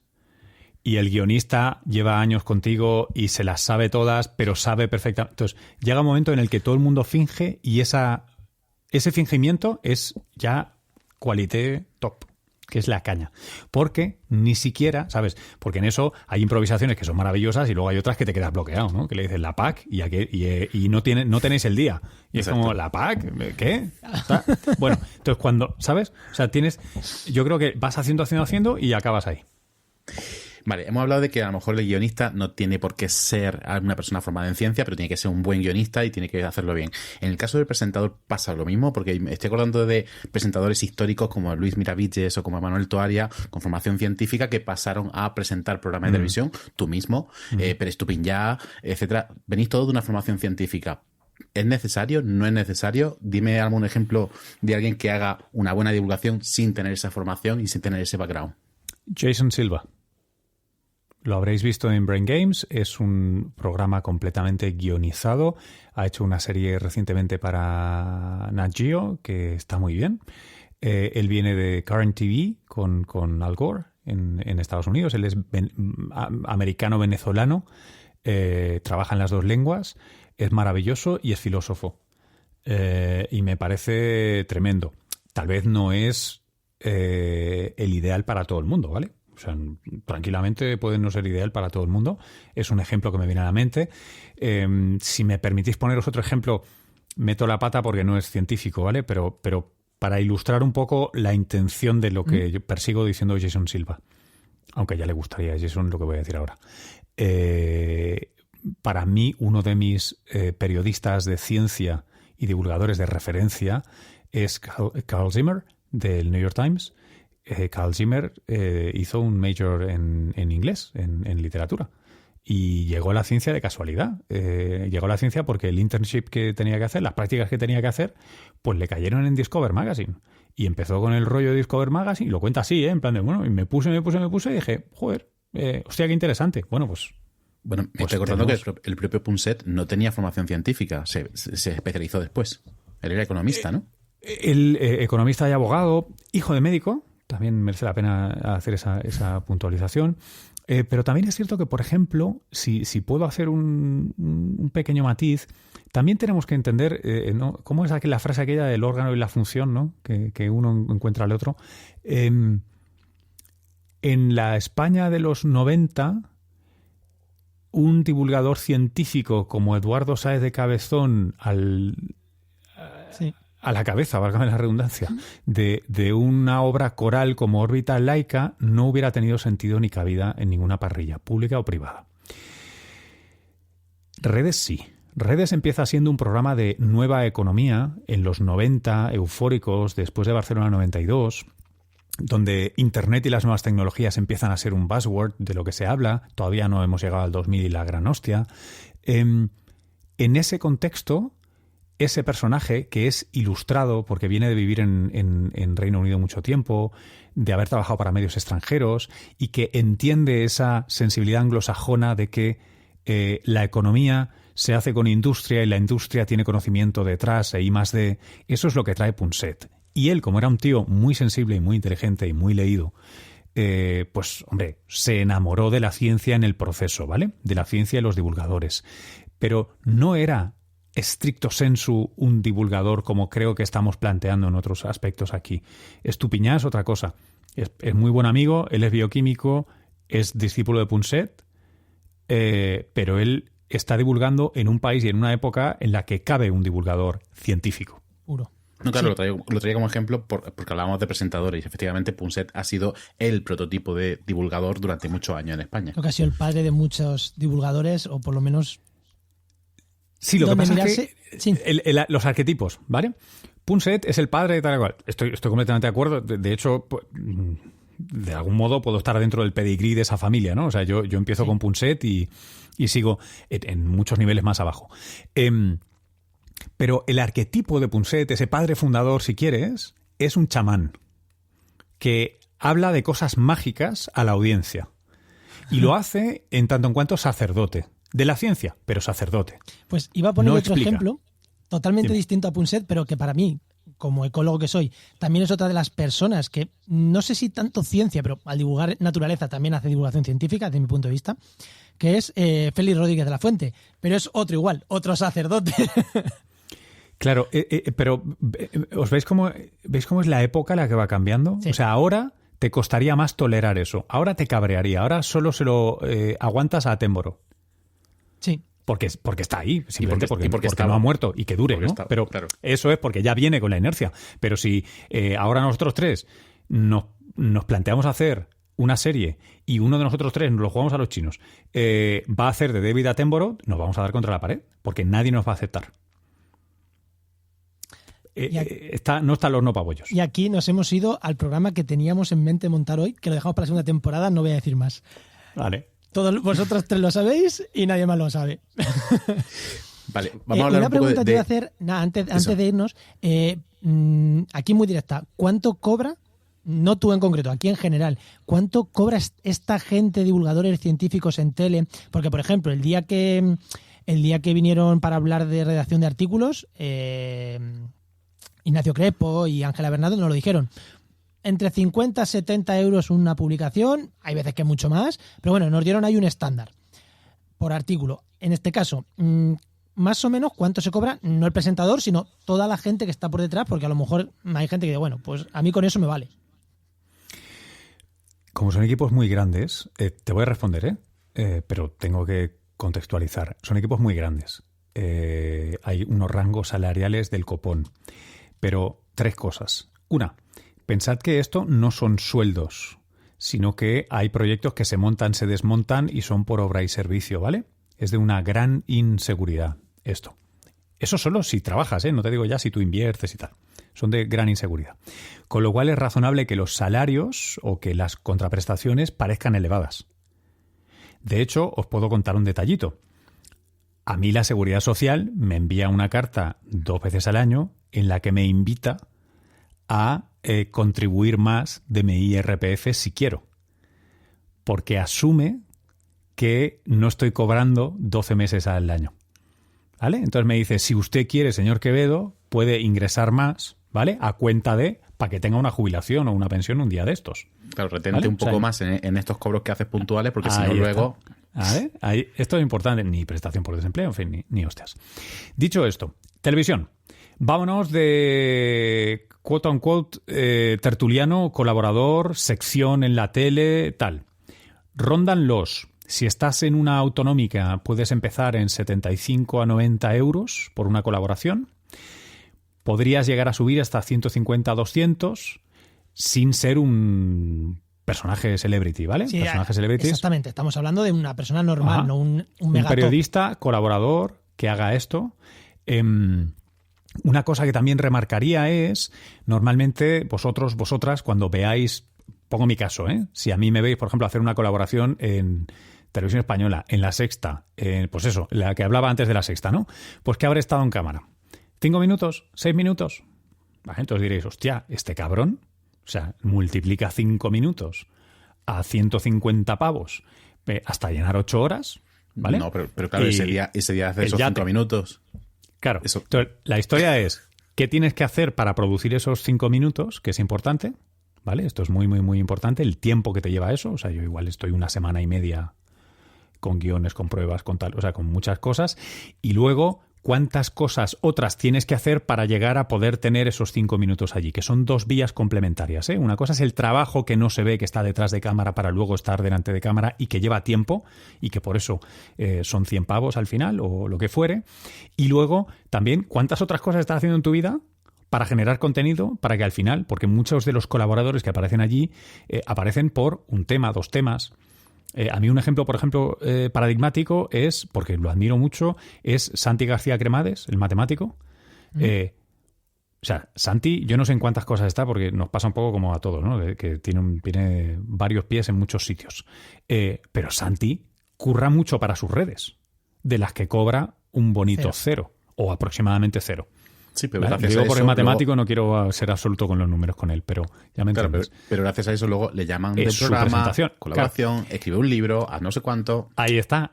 y el guionista lleva años contigo y se las sabe todas, pero sabe perfectamente. Entonces, llega un momento en el que todo el mundo finge y ese fingimiento es ya qualité top, que es la caña. Porque ni siquiera, ¿sabes? Porque en eso hay improvisaciones que son maravillosas y luego hay otras que te quedas bloqueado, ¿no? Que le dices la PAC y no tenéis el día. Y exacto. Es como, ¿la PAC? ¿Qué? Bueno, entonces cuando, ¿sabes? O sea, yo creo que vas haciendo y acabas ahí. Vale, hemos hablado de que a lo mejor el guionista no tiene por qué ser una persona formada en ciencia, pero tiene que ser un buen guionista y tiene que hacerlo bien. En el caso del presentador pasa lo mismo, porque me estoy acordando de presentadores históricos como Luis Miraviches o como Manuel Toaria, con formación científica, que pasaron a presentar programas de televisión, tú mismo, Pérez Tupinyá, etcétera. Venís todos de una formación científica. ¿Es necesario? ¿No es necesario? Dime algún ejemplo de alguien que haga una buena divulgación sin tener esa formación y sin tener ese background. Jason Silva. Lo habréis visto en Brain Games, es un programa completamente guionizado. Ha hecho una serie recientemente para Nat Geo, que está muy bien. Él viene de Current TV con Al Gore en Estados Unidos. Él es americano-venezolano, trabaja en las dos lenguas, es maravilloso y es filósofo. Y me parece tremendo. Tal vez no es el ideal para todo el mundo, ¿vale? O sea, tranquilamente puede no ser ideal para todo el mundo. Es un ejemplo que me viene a la mente. Si me permitís poneros otro ejemplo, meto la pata porque no es científico, ¿vale? Pero para ilustrar un poco la intención de lo que yo persigo diciendo Jason Silva. Aunque ya le gustaría a Jason lo que voy a decir ahora. Para mí, uno de mis periodistas de ciencia y divulgadores de referencia es Carl Zimmer, del New York Times. Carl Zimmer hizo un major en inglés, en literatura. Y llegó la ciencia de casualidad. Llegó la ciencia porque el internship que tenía que hacer, las prácticas que tenía que hacer, pues le cayeron en Discover Magazine. Y empezó con el rollo de Discover Magazine, y lo cuenta así, en plan de, bueno, y me puse y dije, joder, hostia, qué interesante. Bueno, pues... Bueno, me estoy acordando que el propio Punset no tenía formación científica, se especializó después. Él era economista, ¿no? El economista y abogado, hijo de médico, también merece la pena hacer esa puntualización. Pero también es cierto que, por ejemplo, si puedo hacer un pequeño matiz, también tenemos que entender, ¿no? ¿Cómo es la frase aquella del órgano y la función, ¿no? que uno encuentra al otro? En la España de los 90, un divulgador científico como Eduardo Sáez de Cabezón Sí. a la cabeza, válgame la redundancia, de una obra coral como Órbita Laica no hubiera tenido sentido ni cabida en ninguna parrilla, pública o privada. Redes sí. Redes empieza siendo un programa de nueva economía en los 90, eufóricos, después de Barcelona 92, donde Internet y las nuevas tecnologías empiezan a ser un buzzword de lo que se habla. Todavía no hemos llegado al 2000 y la gran hostia. En ese contexto, ese personaje, que es ilustrado porque viene de vivir en Reino Unido mucho tiempo, de haber trabajado para medios extranjeros y que entiende esa sensibilidad anglosajona de que la economía se hace con industria y la industria tiene conocimiento detrás e I+D, eso es lo que trae Punset. Y él, como era un tío muy sensible y muy inteligente y muy leído, pues, hombre, se enamoró de la ciencia en el proceso, ¿vale? De la ciencia y los divulgadores. Pero no era stricto sensu un divulgador como creo que estamos planteando en otros aspectos aquí. Estupiñán es otra cosa. Es muy buen amigo, él es bioquímico, es discípulo de Punset, pero él está divulgando en un país y en una época en la que cabe un divulgador científico. Puro. No, claro, sí. Lo traía como ejemplo porque hablábamos de presentadores y efectivamente Punset ha sido el prototipo de divulgador durante muchos años en España. Creo que ha sido el padre de muchos divulgadores, o por lo menos... Sí, lo que pasa mirarse, es que sí. los arquetipos, ¿vale? Punset es el padre de tal cual. Estoy completamente de acuerdo. De hecho, pues, de algún modo puedo estar dentro del pedigrí de esa familia, ¿no? O sea, yo empiezo con Punset y sigo en muchos niveles más abajo. Pero el arquetipo de Punset, ese padre fundador, si quieres, es un chamán que habla de cosas mágicas a la audiencia. Y lo hace en tanto en cuanto sacerdote. De la ciencia, pero sacerdote. Pues iba a poner otro explica. ejemplo totalmente distinto a Punset, pero que para mí, como ecólogo que soy, también es otra de las personas que, no sé si tanto ciencia, pero al divulgar naturaleza también hace divulgación científica, desde mi punto de vista, que es Félix Rodríguez de la Fuente. Pero es otro igual, otro sacerdote. Claro, pero ¿os veis cómo es la época la que va cambiando? Sí. O sea, ahora te costaría más tolerar eso. Ahora te cabrearía. Ahora solo se lo aguantas a Attenborough. Sí. Porque está ahí, simplemente porque estaba, no ha muerto y que dure, ¿no? Estaba, pero claro. Eso es porque ya viene con la inercia. Pero si ahora nosotros tres nos planteamos hacer una serie y uno de nosotros tres nos lo jugamos a los chinos, va a hacer de David Attenborough, nos vamos a dar contra la pared porque nadie nos va a aceptar. No está el horno para bollos. Y aquí nos hemos ido al programa que teníamos en mente montar hoy, que lo dejamos para la segunda temporada, no voy a decir más. Vale. Todos vosotros tres lo sabéis y nadie más lo sabe. Vale, vamos a hablar una un poco pregunta te iba a hacer, antes de irnos, aquí muy directa, ¿cuánto cobra, no tú en concreto, aquí en general, cuánto cobra esta gente, divulgadores científicos en tele? Porque, por ejemplo, el día que vinieron para hablar de redacción de artículos, Ignacio Crepo y Ángela Bernardo nos lo dijeron. Entre 50 y 70 euros una publicación, hay veces que mucho más, pero bueno, nos dieron ahí un estándar por artículo. En este caso, más o menos, ¿cuánto se cobra? No el presentador, sino toda la gente que está por detrás, porque a lo mejor hay gente que dice, bueno, pues a mí con eso me vale. Como son equipos muy grandes, te voy a responder, pero tengo que contextualizar. Son equipos muy grandes. Hay unos rangos salariales del copón. Pero 3 cosas. Una, pensad que esto no son sueldos, sino que hay proyectos que se montan, se desmontan y son por obra y servicio, ¿vale? Es de una gran inseguridad esto. Eso solo si trabajas, no te digo ya si tú inviertes y tal. Son de gran inseguridad. Con lo cual es razonable que los salarios o que las contraprestaciones parezcan elevadas. De hecho, os puedo contar un detallito. A mí la Seguridad Social me envía una carta 2 veces al año en la que me invita a contribuir más de mi IRPF si quiero. Porque asume que no estoy cobrando 12 meses al año. ¿Vale? Entonces me dice, si usted quiere, señor Quevedo, puede ingresar más, ¿vale? A cuenta de, para que tenga una jubilación o una pensión un día de estos. Claro, retente un poco más en estos cobros que haces puntuales, porque si no luego... ¿Vale? Esto es importante, ni prestación por desempleo, en fin, ni hostias. Dicho esto, televisión. Vámonos de quote unquote tertuliano, colaborador, sección en la tele, tal. Rondan si estás en una autonómica, puedes empezar en 75 a 90 euros por una colaboración. Podrías llegar a subir hasta 150 a 200 sin ser un personaje celebrity, ¿vale? Sí, personaje celebrity. Exactamente, estamos hablando de una persona normal, no un megatop. Un periodista, colaborador, que haga esto. Una cosa que también remarcaría es, normalmente vosotras, cuando veáis, pongo mi caso, si a mí me veis, por ejemplo, hacer una colaboración en Televisión Española, en La Sexta, pues eso, la que hablaba antes de La Sexta, ¿no? Pues que habré estado en cámara. 5 minutos, 6 minutos. Vale, entonces diréis, hostia, este cabrón, o sea, multiplica 5 minutos a 150 pavos hasta llenar 8 horas, ¿vale? No, pero claro, ese día hace esos 5 minutos. Claro. Eso. Entonces, la historia es, ¿qué tienes que hacer para producir esos 5 minutos? Que es importante, ¿vale? Esto es muy, muy, muy importante, el tiempo que te lleva eso. O sea, yo igual estoy 1 semana y media con guiones, con pruebas, con tal, o sea, con muchas cosas. Y luego, ¿cuántas cosas otras tienes que hacer para llegar a poder tener esos 5 minutos allí? Que son 2 vías complementarias, ¿eh? Una cosa es el trabajo que no se ve, que está detrás de cámara para luego estar delante de cámara y que lleva tiempo y que por eso son 100 pavos al final o lo que fuere. Y luego, también, ¿cuántas otras cosas estás haciendo en tu vida para generar contenido para que al final, porque muchos de los colaboradores que aparecen allí aparecen por un tema, 2 temas. A mí un ejemplo, por ejemplo, paradigmático es, porque lo admiro mucho, es Santi García Cremades, el matemático. O sea, Santi, yo no sé en cuántas cosas está, porque nos pasa un poco como a todos, ¿no? Que tiene varios pies en muchos sitios. Pero Santi curra mucho para sus redes, de las que cobra un bonito 0 o aproximadamente 0. Sí, pero ¿vale? gracias Digo a eso, por el matemático, luego... no quiero ser absoluto con los números con él, pero ya me entiendes. Pero gracias a eso luego le llaman de su programa, presentación, colaboración, escribe un libro, a no sé cuánto. Ahí está.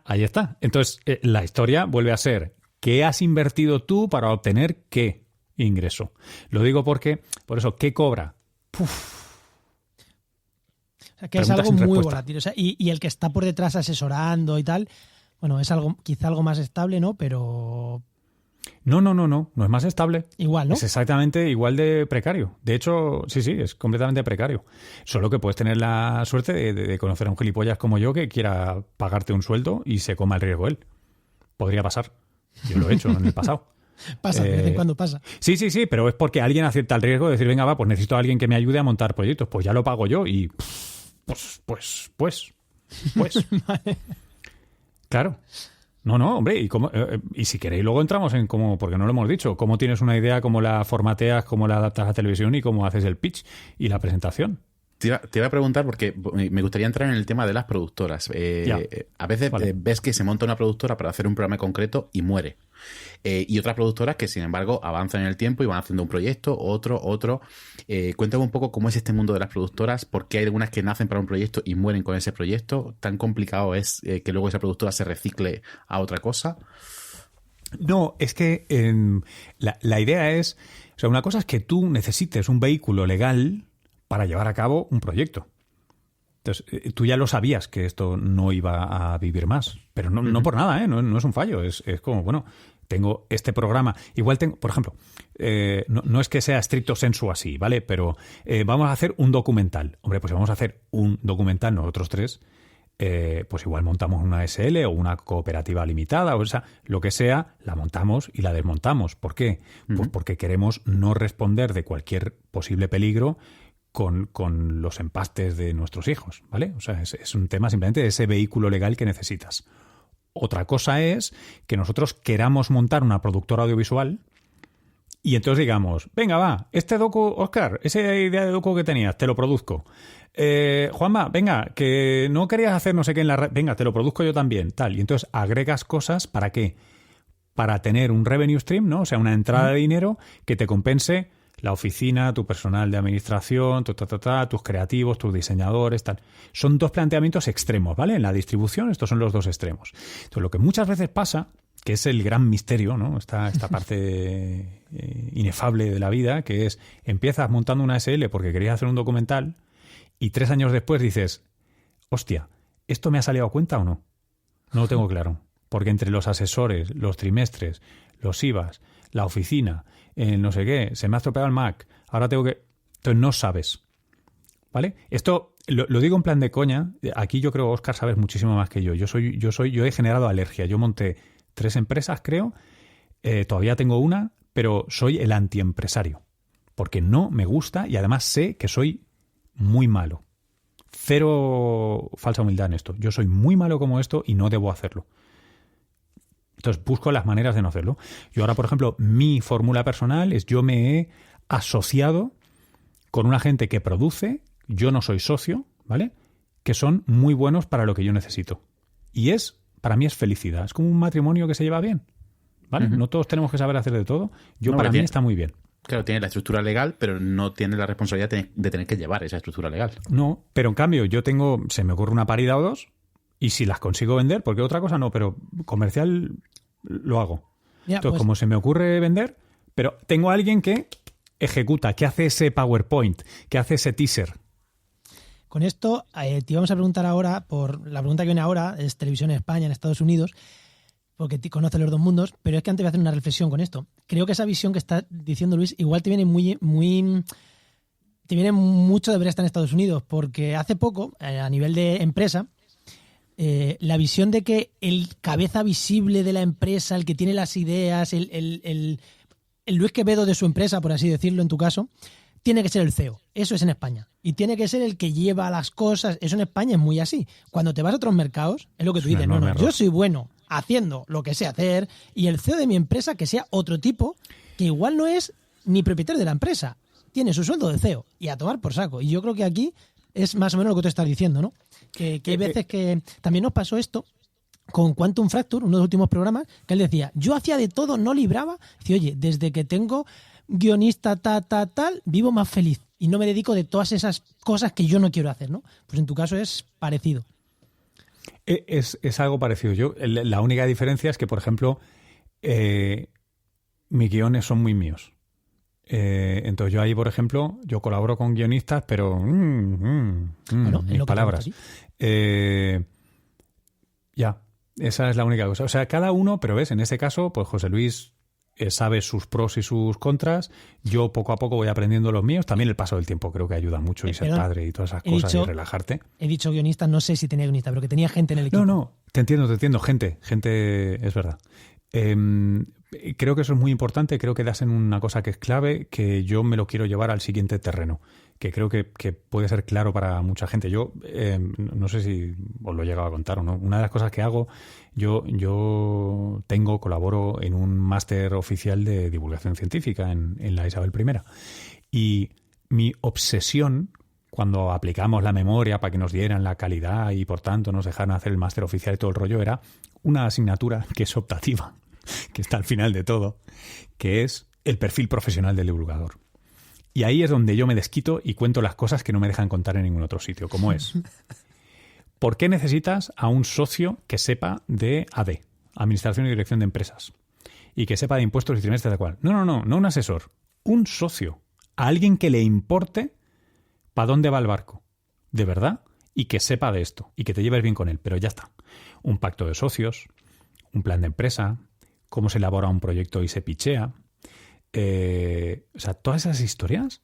Entonces, la historia vuelve a ser, ¿qué has invertido tú para obtener qué ingreso? Lo digo porque, por eso, ¿qué cobra? O sea, que es algo muy volátil. O sea, y el que está por detrás asesorando y tal, bueno, es algo quizá algo más estable, ¿no? Pero... No es más estable. Igual, ¿no? Es exactamente igual de precario. De hecho, sí, es completamente precario. Solo que puedes tener la suerte de conocer a un gilipollas como yo que quiera pagarte un sueldo y se coma el riesgo él. Podría pasar. Yo lo he hecho en el pasado. Pasa, de vez en cuando pasa. Sí, pero es porque alguien acepta el riesgo de decir, venga, va, pues necesito a alguien que me ayude a montar proyectos. Pues ya lo pago yo y... Pues. Vale. Claro. No, hombre, y si queréis luego entramos en cómo, porque no lo hemos dicho, cómo tienes una idea, cómo la formateas, cómo la adaptas a televisión y cómo haces el pitch y la presentación. Te iba a preguntar porque me gustaría entrar en el tema de las productoras. A veces ves que se monta una productora para hacer un programa concreto y muere. Y otras productoras que, sin embargo, avanzan en el tiempo y van haciendo un proyecto, otro. Cuéntame un poco cómo es este mundo de las productoras, por qué hay algunas que nacen para un proyecto y mueren con ese proyecto. ¿Tan complicado es que luego esa productora se recicle a otra cosa? No, es que la idea es... O sea, una cosa es que tú necesites un vehículo legal para llevar a cabo un proyecto. Entonces, tú ya lo sabías que esto no iba a vivir más, pero no por nada, ¿eh? No es un fallo, es como, bueno, tengo este programa, igual tengo, por ejemplo, no es que sea estricto sensu así, ¿vale? Pero vamos a hacer un documental. Hombre, pues si vamos a hacer un documental nosotros 3, pues igual montamos una SL o una cooperativa limitada, o sea, lo que sea, la montamos y la desmontamos. ¿Por qué? Pues porque queremos no responder de cualquier posible peligro con los empastes de nuestros hijos, ¿vale? O sea, es un tema simplemente de ese vehículo legal que necesitas. Otra cosa es que nosotros queramos montar una productora audiovisual Y entonces digamos, venga, va, este docu, Óscar, esa idea de docu que tenías, te lo produzco. Juanma, venga, que no querías hacer no sé qué en la red, venga, te lo produzco yo también, tal. Y entonces agregas cosas, ¿para qué? Para tener un revenue stream, ¿no? O sea, una entrada de dinero que te compense la oficina, tu personal de administración, tus creativos, tus diseñadores, tal. Son dos planteamientos extremos, ¿vale? En la distribución, estos son los dos extremos. Entonces, lo que muchas veces pasa, que es el gran misterio, ¿no? Esta parte inefable de la vida, que es, empiezas montando una SL porque querías hacer un documental y 3 años después dices, hostia, ¿esto me ha salido a cuenta o no? No lo tengo claro. Porque entre los asesores, los trimestres, los IVAs, la oficina, no sé qué, se me ha estropeado el Mac, ahora tengo que... Entonces no sabes, ¿vale? Esto lo digo en plan de coña. Aquí yo creo, Óscar, sabes muchísimo más que yo. Yo he generado alergia. Yo monté 3 empresas, creo. Todavía tengo una, pero soy el antiempresario. Porque no me gusta y además sé que soy muy malo. Cero falsa humildad en esto. Yo soy muy malo como esto y no debo hacerlo. Entonces busco las maneras de no hacerlo. Yo ahora, por ejemplo, mi fórmula personal es yo me he asociado con una gente que produce, yo no soy socio, ¿vale? Que son muy buenos para lo que yo necesito. Y para mí es felicidad. Es como un matrimonio que se lleva bien, ¿vale? No todos tenemos que saber hacer de todo. Para mí está muy bien. Claro, tiene la estructura legal, pero no tiene la responsabilidad de tener que llevar esa estructura legal. No, pero en cambio se me ocurre una parida o dos. Y si las consigo vender, porque otra cosa no, pero comercial lo hago. Ya, entonces, como se me ocurre vender, pero tengo a alguien que ejecuta, que hace ese PowerPoint, que hace ese teaser. Con esto te íbamos a preguntar ahora, por la pregunta que viene ahora, es Televisión en España, en Estados Unidos, porque conoce los dos mundos, pero es que antes voy a hacer una reflexión con esto. Creo que esa visión que está diciendo Luis igual te viene te viene mucho de ver estar en Estados Unidos, porque hace poco, a nivel de empresa, la visión de que el cabeza visible de la empresa, el que tiene las ideas, el Luis Quevedo de su empresa, por así decirlo en tu caso, tiene que ser el CEO. Eso es en España. Y tiene que ser el que lleva las cosas. Eso en España es muy así. Cuando te vas a otros mercados, es lo que tú dices. No, yo soy bueno haciendo lo que sé hacer y el CEO de mi empresa que sea otro tipo que igual no es ni propietario de la empresa. Tiene su sueldo de CEO y a tomar por saco. Y yo creo que aquí es más o menos lo que tú estás diciendo, ¿no? Que hay veces que también nos pasó esto con Quantum Fracture, uno de los últimos programas, que él decía, yo hacía de todo, no libraba. Dice, oye, desde que tengo guionista tal, vivo más feliz y no me dedico de todas esas cosas que yo no quiero hacer, ¿no? Pues en tu caso es parecido. Es algo parecido. La única diferencia es que, por ejemplo, mis guiones son muy míos. Entonces yo ahí, por ejemplo, yo colaboro con guionistas, pero bueno, mis palabras. Ya, esa es la única cosa. O sea, cada uno, pero ves, en este caso, pues José Luis sabe sus pros y sus contras. Yo poco a poco voy aprendiendo los míos. También el paso del tiempo creo que ayuda mucho y ser padre y todas esas cosas y relajarte. He dicho guionista, no sé si tenía guionista, pero que tenía gente en el equipo. No, te entiendo. Gente, es verdad. Creo que eso es muy importante. Creo que das en una cosa que es clave, que yo me lo quiero llevar al siguiente terreno, que creo que puede ser claro para mucha gente. Yo no sé si os lo he llegado a contar o no. Una de las cosas que hago, yo colaboro en un máster oficial de divulgación científica en la Isabel I. Y mi obsesión, cuando aplicamos la memoria para que nos dieran la calidad y por tanto nos dejaran hacer el máster oficial y todo el rollo, era una asignatura que es optativa, que está al final de todo, que es el perfil profesional del divulgador. Y ahí es donde yo me desquito y cuento las cosas que no me dejan contar en ningún otro sitio, como es: ¿por qué necesitas a un socio que sepa de AD, Administración y Dirección de Empresas, y que sepa de impuestos y trimestres de cual? No un asesor, un socio, a alguien que le importe para dónde va el barco, de verdad, y que sepa de esto, y que te lleves bien con él, pero ya está. Un pacto de socios, un plan de empresa, cómo se elabora un proyecto y se pichea. O sea, todas esas historias.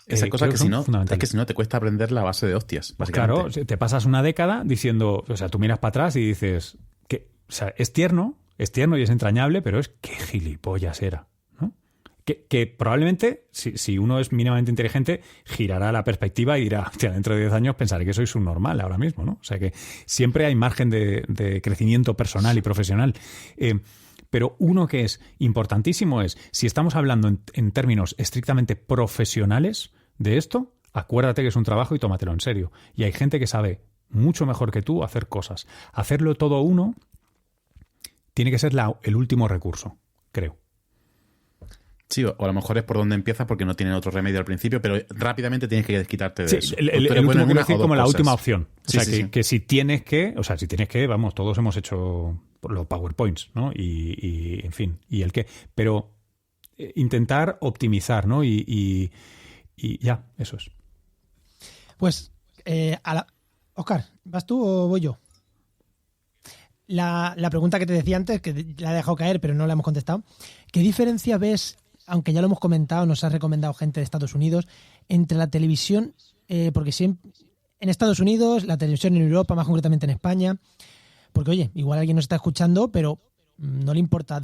Esa cosa que si no te cuesta aprender la base de hostias, básicamente. Claro, te pasas una década diciendo, o sea, tú miras para atrás y dices, o sea, es tierno y es entrañable, pero es que gilipollas era, ¿no? Que probablemente, si uno es mínimamente inteligente, girará la perspectiva y dirá, hostia, dentro de 10 años pensaré que soy subnormal ahora mismo, ¿no? O sea que siempre hay margen de crecimiento personal y profesional. Pero uno que es importantísimo es, si estamos hablando en términos estrictamente profesionales de esto, acuérdate que es un trabajo y tómatelo en serio. Y hay gente que sabe mucho mejor que tú hacer cosas. Hacerlo todo uno tiene que ser el último recurso, creo. Sí, o a lo mejor es por donde empiezas porque no tienen otro remedio al principio, pero rápidamente tienes que desquitarte de eso. El último quiero decir como la última opción. O sea, sí. que si tienes que, vamos, todos hemos hecho los PowerPoints, ¿no? Y en fin, y el qué. Pero intentar optimizar, ¿no? Y ya, eso es. Pues, Óscar, ¿vas tú o voy yo? La pregunta que te decía antes, que la he dejado caer, pero no la hemos contestado. ¿Qué diferencia ves, aunque ya lo hemos comentado, nos ha recomendado gente de Estados Unidos, entre la televisión, porque siempre en Estados Unidos, la televisión en Europa, más concretamente en España, porque oye, igual alguien nos está escuchando, pero no le importa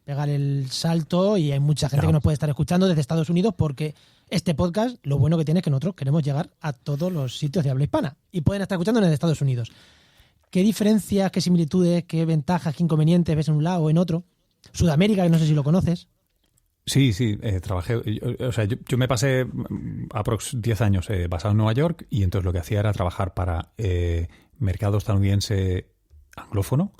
pegar el salto, y hay mucha gente que nos puede estar escuchando desde Estados Unidos, porque este podcast, lo bueno que tiene es que nosotros queremos llegar a todos los sitios de habla hispana y pueden estar escuchando desde Estados Unidos. ¿Qué diferencias, qué similitudes, qué ventajas, qué inconvenientes ves en un lado o en otro? Sudamérica, que no sé si lo conoces. Sí, trabajé. Yo me pasé aprox 10 años basado en Nueva York, y entonces lo que hacía era trabajar para mercado estadounidense anglófono,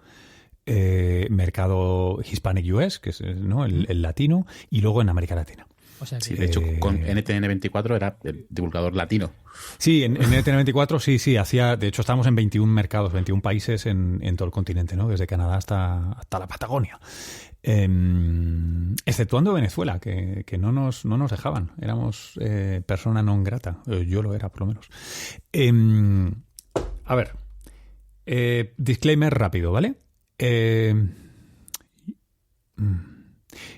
mercado Hispanic US, que es, ¿no?, el latino, y luego en América Latina. O sea, sí, de hecho, con NTN24 era el divulgador latino. Sí, en NTN24 sí, hacía, de hecho estábamos en 21 mercados, 21 países en todo el continente, ¿no? Desde Canadá hasta la Patagonia. Exceptuando Venezuela, que no nos dejaban. Éramos persona non grata. Yo lo era, por lo menos. A ver, disclaimer rápido, ¿vale?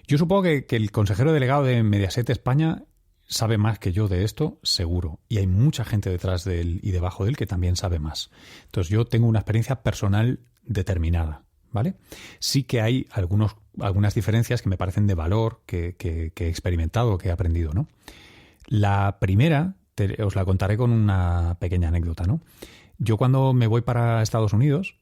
Yo supongo que el consejero delegado de Mediaset España sabe más que yo de esto, seguro. Y hay mucha gente detrás de él y debajo de él que también sabe más. Entonces yo tengo una experiencia personal determinada, ¿vale? Sí que hay algunas diferencias que me parecen de valor, que he experimentado, que he aprendido, ¿no? La primera, os la contaré con una pequeña anécdota, ¿no? Yo cuando me voy para Estados Unidos,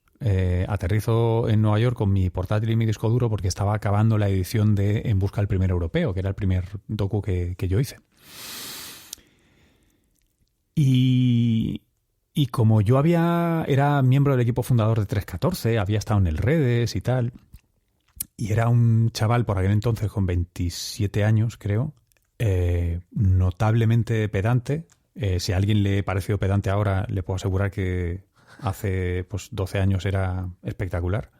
aterrizo en Nueva York con mi portátil y mi disco duro porque estaba acabando la edición de En busca del primer europeo, que era el primer docu que yo hice. Y como yo era miembro del equipo fundador de 314, había estado en el Redes y tal, y era un chaval por aquel entonces con 27 años, creo, notablemente pedante. Si a alguien le pareció pedante ahora, le puedo asegurar que hace 12 años era espectacular.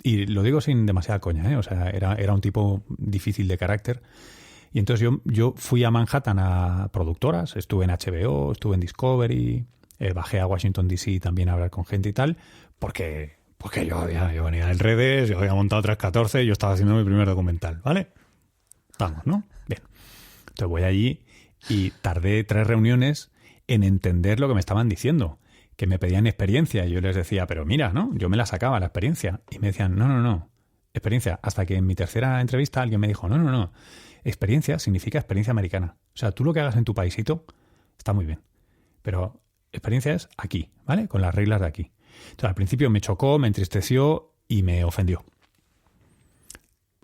Y lo digo sin demasiada coña, ¿eh? O sea, era un tipo difícil de carácter. Y entonces yo fui a Manhattan a productoras, estuve en HBO, estuve en Discovery, bajé a Washington DC también a hablar con gente y tal, porque yo venía del Redes, yo había montado 314, yo estaba haciendo mi primer documental, ¿vale? Vamos, ¿no? Bien. Entonces voy allí y tardé 3 reuniones en entender lo que me estaban diciendo, que me pedían experiencia, y yo les decía, pero mira, ¿no? Yo me la sacaba la experiencia, y me decían, no, experiencia, hasta que en mi tercera entrevista alguien me dijo, no, experiencia significa experiencia americana. O sea, tú lo que hagas en tu paisito está muy bien, pero experiencia es aquí, ¿vale? Con las reglas de aquí. Entonces, al principio me chocó, me entristeció y me ofendió.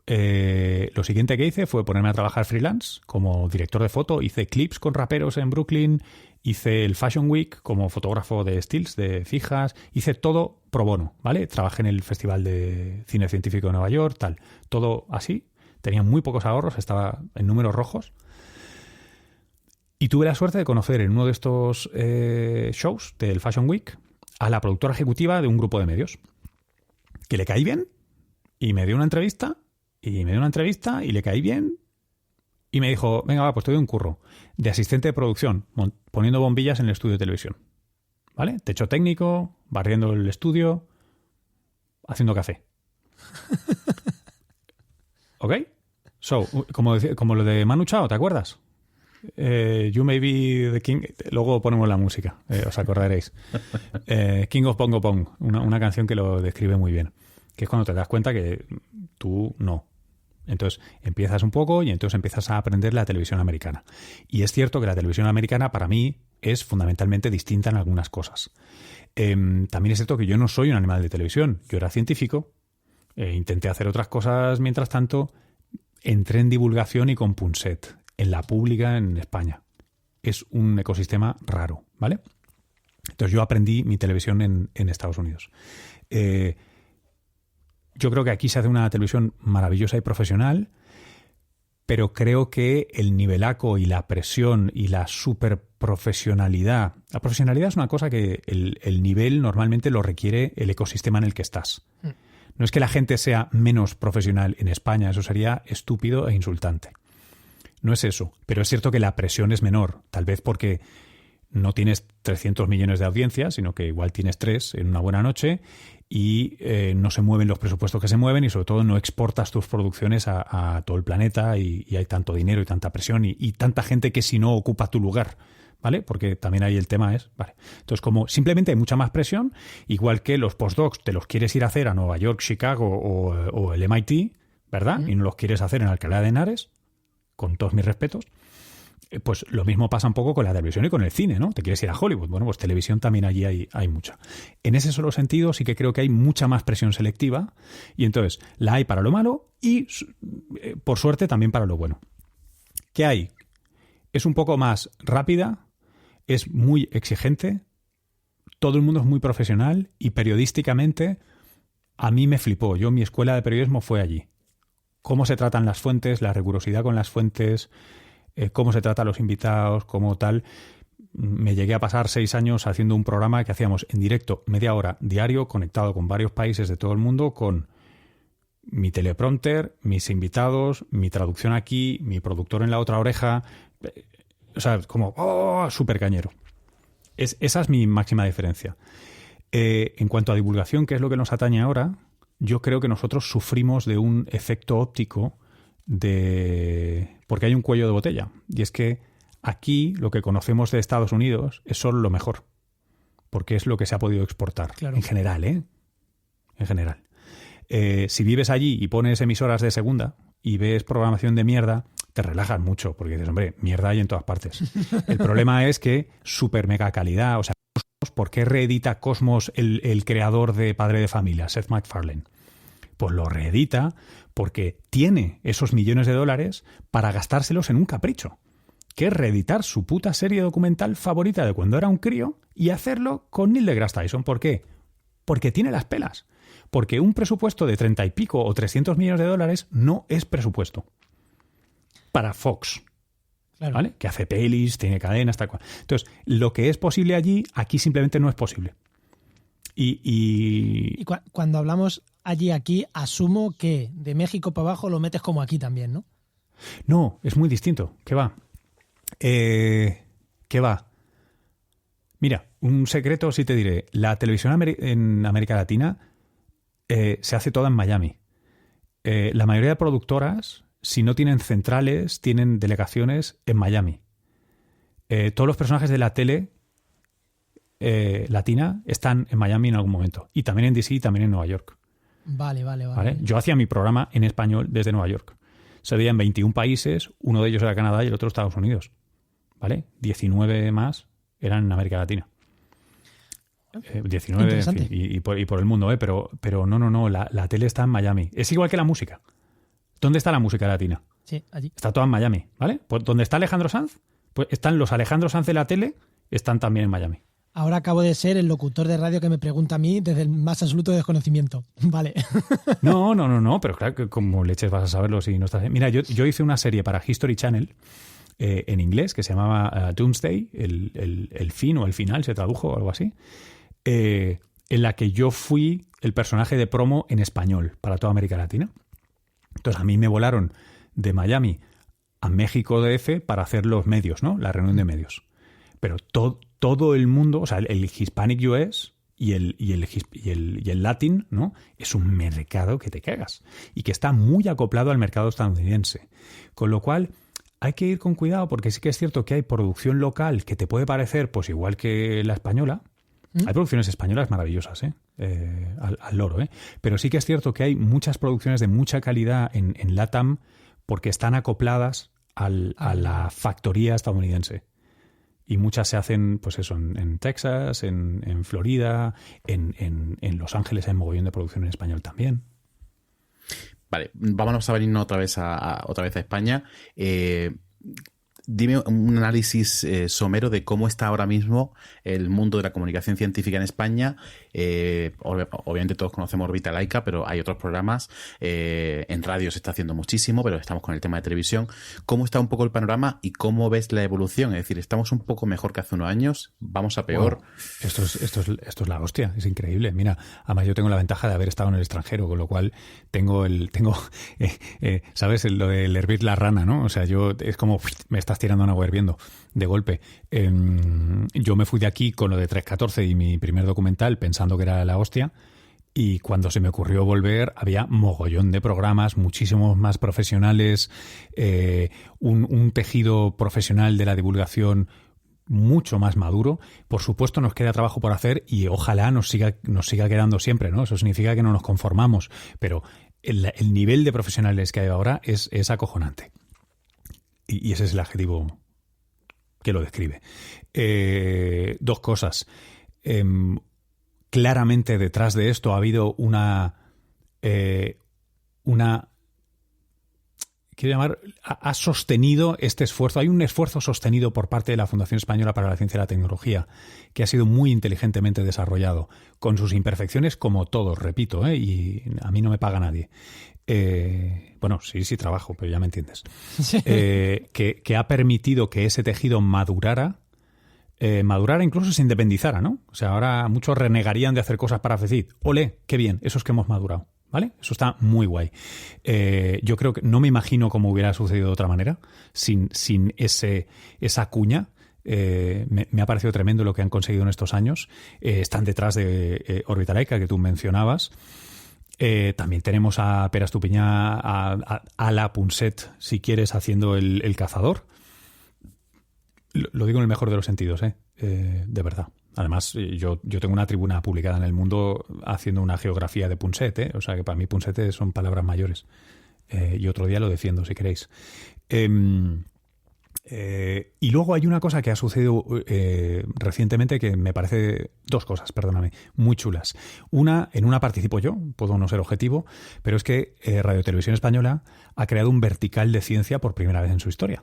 Lo siguiente que hice fue ponerme a trabajar freelance como director de foto. Hice clips con raperos en Brooklyn, hice el Fashion Week como fotógrafo de stills, de fijas, hice todo pro bono, ¿vale? Trabajé en el Festival de Cine Científico de Nueva York, tal. Todo así. Tenía muy pocos ahorros, estaba en números rojos. Y tuve la suerte de conocer en uno de estos shows del Fashion Week a la productora ejecutiva de un grupo de medios, que le caí bien y me dio una entrevista. Y le caí bien y me dijo, venga, va, pues te doy un curro de asistente de producción, poniendo bombillas en el estudio de televisión, ¿vale? Techo técnico, barriendo el estudio, haciendo café. ¿Ok? So, como lo de Manu Chao, ¿te acuerdas? You may be the king. Luego ponemos la música, os acordaréis. King of Bongo Pong, una canción que lo describe muy bien, que es cuando te das cuenta que tú no. Entonces empiezas un poco y entonces empiezas a aprender la televisión americana. Y es cierto que la televisión americana para mí es fundamentalmente distinta en algunas cosas. También es cierto que yo no soy un animal de televisión. Yo era científico, intenté hacer otras cosas mientras tanto, entré en divulgación y con Punset, en la pública en España. Es un ecosistema raro, ¿vale? Entonces yo aprendí mi televisión en Estados Unidos. Yo creo que aquí se hace una televisión maravillosa y profesional, pero creo que el nivelaco y la presión y la superprofesionalidad... La profesionalidad es una cosa que el nivel normalmente lo requiere el ecosistema en el que estás. No es que la gente sea menos profesional en España, eso sería estúpido e insultante. No es eso, pero es cierto que la presión es menor, tal vez porque no tienes 300 millones de audiencias, sino que igual tienes 3 en una buena noche y no se mueven los presupuestos que se mueven y sobre todo no exportas tus producciones a todo el planeta y hay tanto dinero y tanta presión y tanta gente que si no ocupa tu lugar, ¿vale? Porque también ahí el tema es, ¿vale? Entonces como simplemente hay mucha más presión, igual que los postdocs te los quieres ir a hacer a Nueva York, Chicago o el MIT, ¿verdad? Y no los quieres hacer en Alcalá de Henares, con todos mis respetos. Pues lo mismo pasa un poco con la televisión y con el cine, ¿no? Te quieres ir a Hollywood. Bueno, pues televisión también allí hay mucha. En ese solo sentido sí que creo que hay mucha más presión selectiva y entonces la hay para lo malo y, por suerte, también para lo bueno. ¿Qué hay? Es un poco más rápida, es muy exigente, todo el mundo es muy profesional y periodísticamente a mí me flipó. Mi escuela de periodismo fue allí. Cómo se tratan las fuentes, la rigurosidad con las fuentes... cómo se trata a los invitados, cómo tal. Me llegué a pasar 6 años haciendo un programa que hacíamos en directo, media hora diario, conectado con varios países de todo el mundo, con mi teleprompter, mis invitados, mi traducción aquí, mi productor en la otra oreja. O sea, como súper cañero. Esa es mi máxima diferencia. En cuanto a divulgación, que es lo que nos atañe ahora, yo creo que nosotros sufrimos de un efecto óptico porque hay un cuello de botella. Y es que aquí lo que conocemos de Estados Unidos es solo lo mejor. Porque es lo que se ha podido exportar. Claro. En general, ¿eh? En general. Si vives allí y pones emisoras de segunda y ves programación de mierda, te relajas mucho. Porque dices, hombre, mierda hay en todas partes. El problema es que super mega calidad. O sea, ¿por qué reedita Cosmos el creador de Padre de Familia, Seth MacFarlane? Pues lo reedita porque tiene esos millones de dólares para gastárselos en un capricho, que es reeditar su puta serie documental favorita de cuando era un crío y hacerlo con Neil deGrasse Tyson. ¿Por qué? Porque tiene las pelas. Porque un presupuesto de 30 y pico o 300 millones de dólares no es presupuesto. Para Fox. Claro. ¿Vale? Que hace pelis, tiene cadenas, tal cual. Entonces, lo que es posible allí, aquí simplemente no es posible. Y cuando hablamos aquí, asumo que de México para abajo lo metes como aquí también, ¿no? No, es muy distinto. ¿Qué va? ¿Qué va? Mira, un secreto sí te diré. La televisión en América Latina se hace toda en Miami. La mayoría de productoras, si no tienen centrales, tienen delegaciones en Miami. Todos los personajes de la tele latina están en Miami en algún momento. Y también en DC y también en Nueva York. Vale. Yo hacía mi programa en español desde Nueva York. Se veía en 21 países, uno de ellos era Canadá y el otro Estados Unidos. ¿Vale? 19 más eran en América Latina. 19 en fin, y por el mundo, pero no, la tele está en Miami. Es igual que la música. ¿Dónde está la música latina? Sí, allí. Está toda en Miami, ¿vale? Pues donde está Alejandro Sanz, pues están los Alejandro Sanz de la tele, están también en Miami. Ahora acabo de ser el locutor de radio que me pregunta a mí desde el más absoluto desconocimiento. Vale. No, pero claro que como leches vas a saberlo si no estás... Mira, yo hice una serie para History Channel en inglés que se llamaba Doomsday, el fin o el final, se tradujo o algo así, en la que yo fui el personaje de promo en español para toda América Latina. Entonces a mí me volaron de Miami a México DF para hacer los medios, ¿no? La reunión de medios. Pero todo el mundo, o sea, el Hispanic US y el Latin, ¿no? Es un mercado que te cagas y que está muy acoplado al mercado estadounidense. Con lo cual hay que ir con cuidado porque sí que es cierto que hay producción local que te puede parecer pues igual que la española, Hay producciones españolas maravillosas, al loro, pero sí que es cierto que hay muchas producciones de mucha calidad en LATAM porque están acopladas a la factoría estadounidense. Y muchas se hacen, pues eso, en Texas, en Florida, en Los Ángeles hay mogollón de producción en español también. Vale, vámonos a venirnos otra vez a España. Dime un análisis somero de cómo está ahora mismo el mundo de la comunicación científica en España. Obviamente todos conocemos Órbita Laica, pero hay otros programas. En radio se está haciendo muchísimo, pero estamos con el tema de televisión. ¿Cómo está un poco el panorama y cómo ves la evolución? Es decir, ¿estamos un poco mejor que hace unos años? ¿Vamos a peor? Wow. Esto es la hostia, es increíble. Mira, además yo tengo la ventaja de haber estado en el extranjero, con lo cual tengo ¿sabes? Lo de hervir la rana, ¿no? O sea, es como me estás tirando un agua hirviendo de golpe. Yo me fui de aquí con lo de 314 y mi primer documental pensando que era la hostia, y cuando se me ocurrió volver había mogollón de programas, muchísimos más profesionales, un tejido profesional de la divulgación mucho más maduro. Por supuesto nos queda trabajo por hacer y ojalá nos siga quedando siempre, ¿no? Eso significa que no nos conformamos, pero el nivel de profesionales que hay ahora es acojonante. Y ese es el adjetivo que lo describe. Dos cosas. Claramente detrás de esto ha habido una quiero llamar, ha sostenido este esfuerzo. Hay un esfuerzo sostenido por parte de la Fundación Española para la Ciencia y la Tecnología que ha sido muy inteligentemente desarrollado, con sus imperfecciones como todos, repito, y a mí no me paga nadie. Bueno, sí trabajo, pero ya me entiendes. Sí. Que ha permitido que ese tejido madurara incluso se independizara, ¿no? O sea, ahora muchos renegarían de hacer cosas para FECID. ¡Ole! ¡Qué bien! Eso es que hemos madurado, ¿vale? Eso está muy guay. Yo creo que no me imagino cómo hubiera sucedido de otra manera sin esa cuña. Me ha parecido tremendo lo que han conseguido en estos años. Están detrás de Órbita Laica, que tú mencionabas. También tenemos a Pere Estupiñá, a la Punset, si quieres, haciendo el cazador. Lo digo en el mejor de los sentidos, de verdad. Además, yo tengo una tribuna publicada en El Mundo haciendo una geografía de Punset, o sea que para mí Punset son palabras mayores. Y otro día lo defiendo, si queréis. Y luego hay una cosa que ha sucedido recientemente que me parece, dos cosas, perdóname, muy chulas. Una, en una participo yo, puedo no ser objetivo, pero es que Radio Televisión Española ha creado un vertical de ciencia por primera vez en su historia.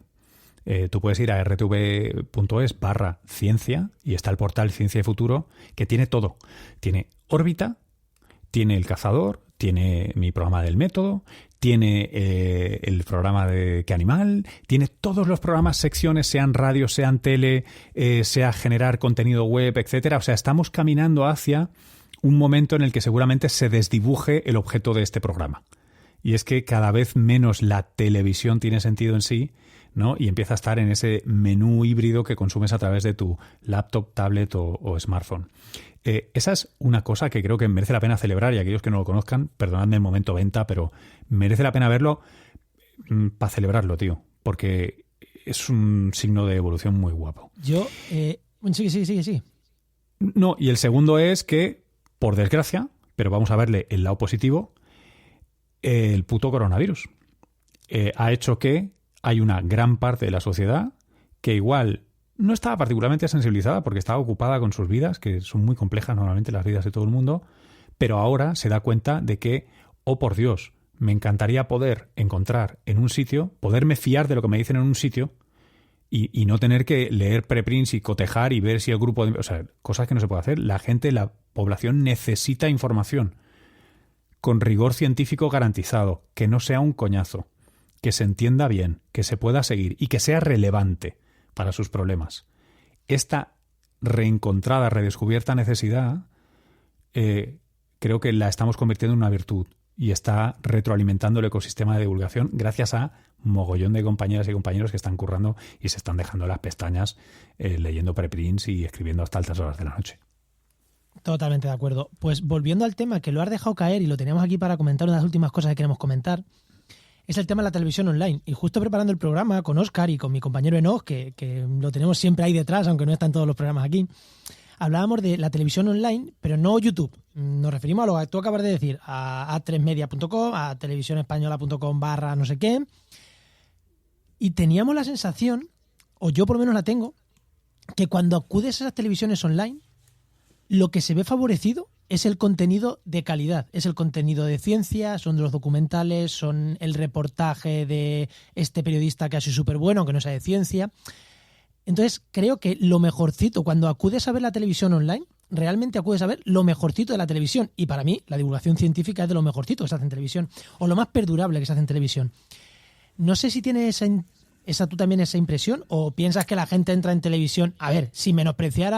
Tú puedes ir a rtv.es/ciencia y está el portal Ciencia y Futuro, que tiene todo. Tiene órbita, tiene el cazador, tiene mi programa del método, tiene el programa de ¿Qué animal? Tiene todos los programas, secciones, sean radio, sean tele, sea generar contenido web, etcétera. O sea, estamos caminando hacia un momento en el que seguramente se desdibuje el objeto de este programa. Y es que cada vez menos la televisión tiene sentido en sí, ¿no? Y empieza a estar en ese menú híbrido que consumes a través de tu laptop, tablet o smartphone. Esa es una cosa que creo que merece la pena celebrar, y aquellos que no lo conozcan, perdonadme el momento venta, pero merece la pena verlo para celebrarlo, tío, porque es un signo de evolución muy guapo. Sí. No, y el segundo es que, por desgracia, pero vamos a verle el lado positivo, el puto coronavirus ha hecho que hay una gran parte de la sociedad que igual no estaba particularmente sensibilizada porque estaba ocupada con sus vidas, que son muy complejas normalmente las vidas de todo el mundo, pero ahora se da cuenta de que, oh por Dios, me encantaría poder encontrar en un sitio, poderme fiar de lo que me dicen en un sitio y no tener que leer preprints y cotejar y ver si el grupo... O sea, cosas que no se puede hacer. La gente, la población necesita información con rigor científico garantizado, que no sea un coñazo, que se entienda bien, que se pueda seguir y que sea relevante para sus problemas. Esta reencontrada, redescubierta necesidad, creo que la estamos convirtiendo en una virtud y está retroalimentando el ecosistema de divulgación gracias a mogollón de compañeras y compañeros que están currando y se están dejando las pestañas leyendo preprints y escribiendo hasta altas horas de la noche. Totalmente de acuerdo. Pues volviendo al tema, que lo has dejado caer y lo teníamos aquí para comentar, una de las últimas cosas que queremos comentar, es el tema de la televisión online. Y justo preparando el programa con Óscar y con mi compañero Enoch, que lo tenemos siempre ahí detrás, aunque no están todos los programas aquí, hablábamos de la televisión online, pero no YouTube. Nos referimos a lo que tú acabas de decir, a a3media.com, a televisionespañola.com / no sé qué. Y teníamos la sensación, o yo por lo menos la tengo, que cuando acudes a esas televisiones online, lo que se ve favorecido es el contenido de calidad, es el contenido de ciencia, son los documentales, son el reportaje de este periodista que ha sido súper bueno, aunque no sea de ciencia. Entonces creo que lo mejorcito, cuando acudes a ver la televisión online, realmente acudes a ver lo mejorcito de la televisión. Y para mí la divulgación científica es de lo mejorcito que se hace en televisión, o lo más perdurable que se hace en televisión. No sé si tienes tú también esa impresión, o piensas que la gente entra en televisión, a ver, sin menospreciar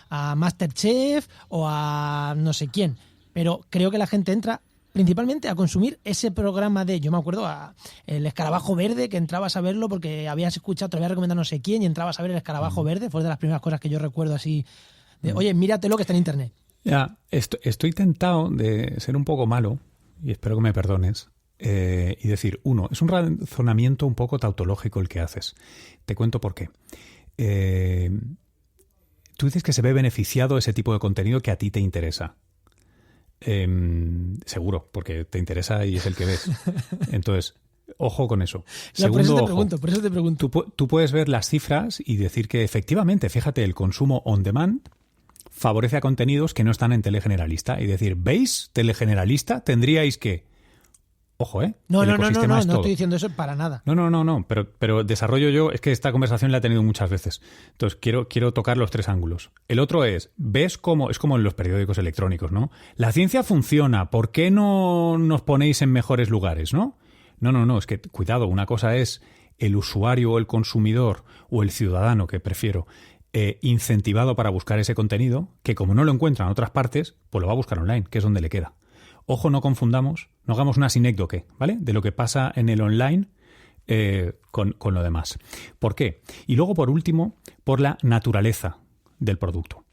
a Masterchef o a no sé quién, pero creo que la gente entra principalmente a consumir ese programa yo me acuerdo, el Escarabajo Verde, que entrabas a verlo porque habías escuchado, te había recomendado no sé quién, y entrabas a ver el Escarabajo Verde, fue de las primeras cosas que yo recuerdo así, de, oye, míratelo que está en internet. Ya, estoy tentado de ser un poco malo, y espero que me perdones, y decir, uno, es un razonamiento un poco tautológico el que haces. Te cuento por qué. Tú dices que se ve beneficiado ese tipo de contenido que a ti te interesa. Seguro, porque te interesa y es el que ves. Entonces, ojo con eso. Segundo, por eso te pregunto. Tú puedes ver las cifras y decir que efectivamente, fíjate, el consumo on demand favorece a contenidos que no están en telegeneralista. Y decir, ¿veis? Telegeneralista tendríais que... Ojo, ¿eh? No estoy diciendo eso para nada. No, pero desarrollo yo, es que esta conversación la he tenido muchas veces. Entonces, quiero tocar los tres ángulos. El otro es, ¿ves cómo? Es como en los periódicos electrónicos, ¿no? La ciencia funciona, ¿por qué no nos ponéis en mejores lugares, no? No, es que, cuidado, una cosa es el usuario o el consumidor o el ciudadano, que prefiero, incentivado para buscar ese contenido, que como no lo encuentra en otras partes, pues lo va a buscar online, que es donde le queda. Ojo, no confundamos, no hagamos una sinécdoque, ¿vale? De lo que pasa en el online con lo demás. ¿Por qué? Y luego, por último, por la naturaleza del producto.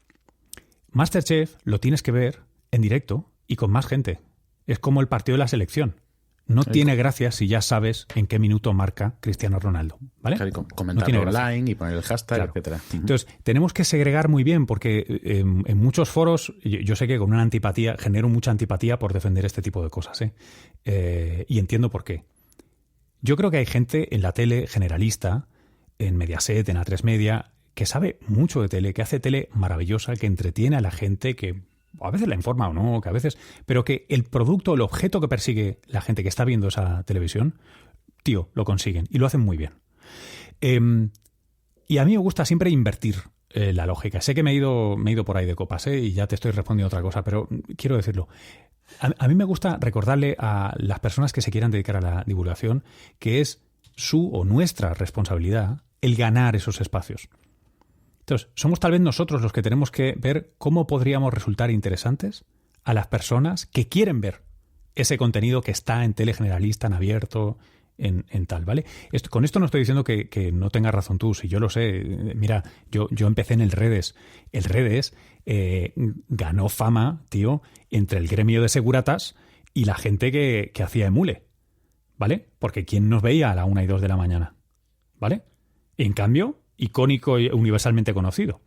Masterchef lo tienes que ver en directo y con más gente. Es como el partido de la selección. No tiene gracia si ya sabes en qué minuto marca Cristiano Ronaldo, ¿vale? Claro, comentarlo online y poner el hashtag, claro, etcétera. Entonces, tenemos que segregar muy bien porque en muchos foros, yo sé que con una antipatía, genero mucha antipatía por defender este tipo de cosas, y entiendo por qué. Yo creo que hay gente en la tele generalista, en Mediaset, en A3 Media, que sabe mucho de tele, que hace tele maravillosa, que entretiene a la gente, que a veces la informa o no, que a veces, pero que el producto, el objeto que persigue la gente que está viendo esa televisión, tío, lo consiguen y lo hacen muy bien. Y a mí me gusta siempre invertir la lógica. Sé que me he ido por ahí de copas, y ya te estoy respondiendo otra cosa, pero quiero decirlo. A mí me gusta recordarle a las personas que se quieran dedicar a la divulgación que es su o nuestra responsabilidad el ganar esos espacios. Entonces, somos tal vez nosotros los que tenemos que ver cómo podríamos resultar interesantes a las personas que quieren ver ese contenido que está en tele generalista, en abierto, en tal, ¿vale? Con esto no estoy diciendo que no tengas razón tú, si yo lo sé. Mira, yo empecé en el Redes. El Redes ganó fama, tío, entre el gremio de seguratas y la gente que hacía emule, ¿vale? Porque ¿quién nos veía a la 1 y 2 de la mañana? ¿Vale? En cambio, icónico y universalmente conocido.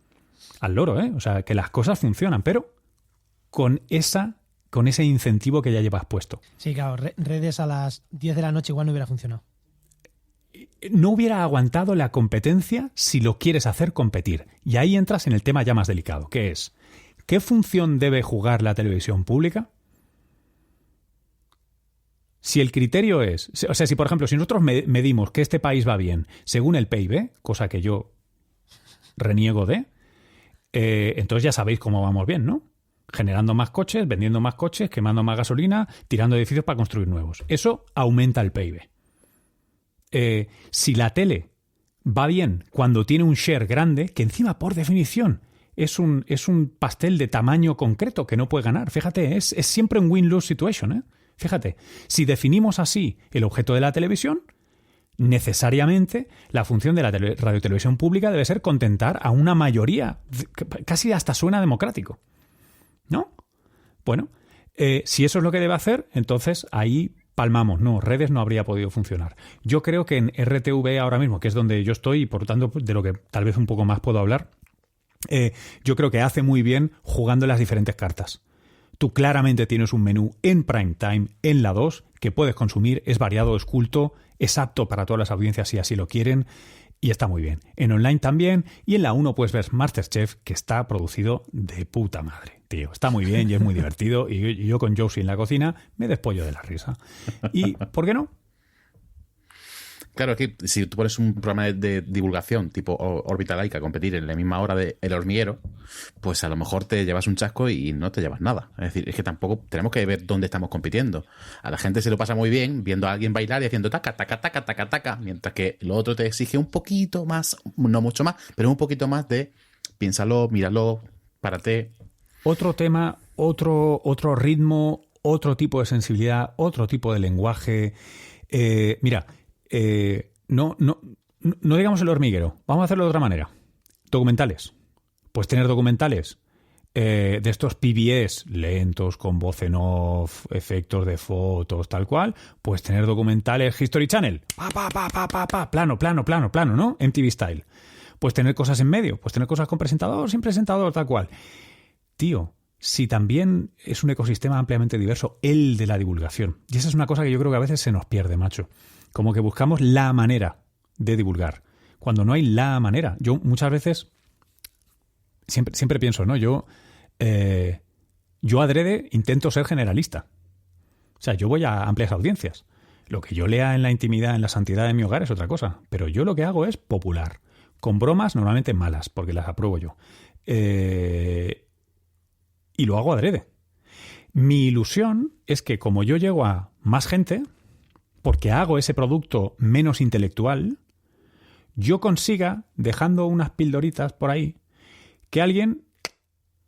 Al loro, ¿eh? O sea, que las cosas funcionan, pero con ese incentivo que ya llevas puesto. Sí, claro, Redes a las 10 de la noche igual no hubiera funcionado. No hubiera aguantado la competencia si lo quieres hacer competir. Y ahí entras en el tema ya más delicado, que es, ¿qué función debe jugar la televisión pública? Si el criterio es... O sea, si por ejemplo, si nosotros medimos que este país va bien según el PIB, cosa que yo reniego de, entonces ya sabéis cómo vamos bien, ¿no? Generando más coches, vendiendo más coches, quemando más gasolina, tirando edificios para construir nuevos. Eso aumenta el PIB. Si la tele va bien cuando tiene un share grande, que encima, por definición, es un pastel de tamaño concreto que no puede ganar. Fíjate, es siempre un win-lose situation, ¿eh? Fíjate, si definimos así el objeto de la televisión, necesariamente la función de la radiotelevisión pública debe ser contentar a una mayoría, casi hasta suena democrático, ¿no? Bueno, si eso es lo que debe hacer, entonces ahí palmamos. No, Redes no habría podido funcionar. Yo creo que en RTV ahora mismo, que es donde yo estoy y por lo tanto de lo que tal vez un poco más puedo hablar, yo creo que hace muy bien jugando las diferentes cartas. Tú claramente tienes un menú en prime time, en la 2, que puedes consumir, es variado, es culto, es apto para todas las audiencias si así lo quieren, y está muy bien. En online también, y en la 1 puedes ver Masterchef, que está producido de puta madre, tío. Está muy bien y es muy divertido, y yo con Josie en la cocina me despollo de la risa. ¿Y por qué no? Claro, es que si tú pones un programa de divulgación tipo Órbita Laica a competir en la misma hora de El Hormiguero, pues a lo mejor te llevas un chasco y no te llevas nada. Es decir, es que tampoco tenemos que ver dónde estamos compitiendo. A la gente se lo pasa muy bien viendo a alguien bailar y haciendo taca, taca, taca, taca, taca, mientras que lo otro te exige un poquito más, no mucho más, pero un poquito más de piénsalo, míralo, párate. Otro tema, otro ritmo, otro tipo de sensibilidad, otro tipo de lenguaje. Mira... no digamos El Hormiguero, vamos a hacerlo de otra manera. Documentales. Pues tener documentales de estos PBS lentos, con voz en off, efectos de fotos, tal cual. Pues tener documentales History Channel. Plano, ¿no? MTV Style. Pues tener cosas en medio, pues tener cosas con presentador, sin presentador, tal cual. Tío, si también es un ecosistema ampliamente diverso, el de la divulgación. Y esa es una cosa que yo creo que a veces se nos pierde, macho. Como que buscamos la manera de divulgar, cuando no hay la manera. Yo muchas veces siempre pienso, ¿no? Yo adrede intento ser generalista. O sea, yo voy a amplias audiencias. Lo que yo lea en la intimidad, en la santidad de mi hogar es otra cosa. Pero yo lo que hago es popular. Con bromas normalmente malas, porque las apruebo yo. Y lo hago adrede. Mi ilusión es que como yo llego a más gente, porque hago ese producto menos intelectual, yo consiga, dejando unas pildoritas por ahí, que alguien,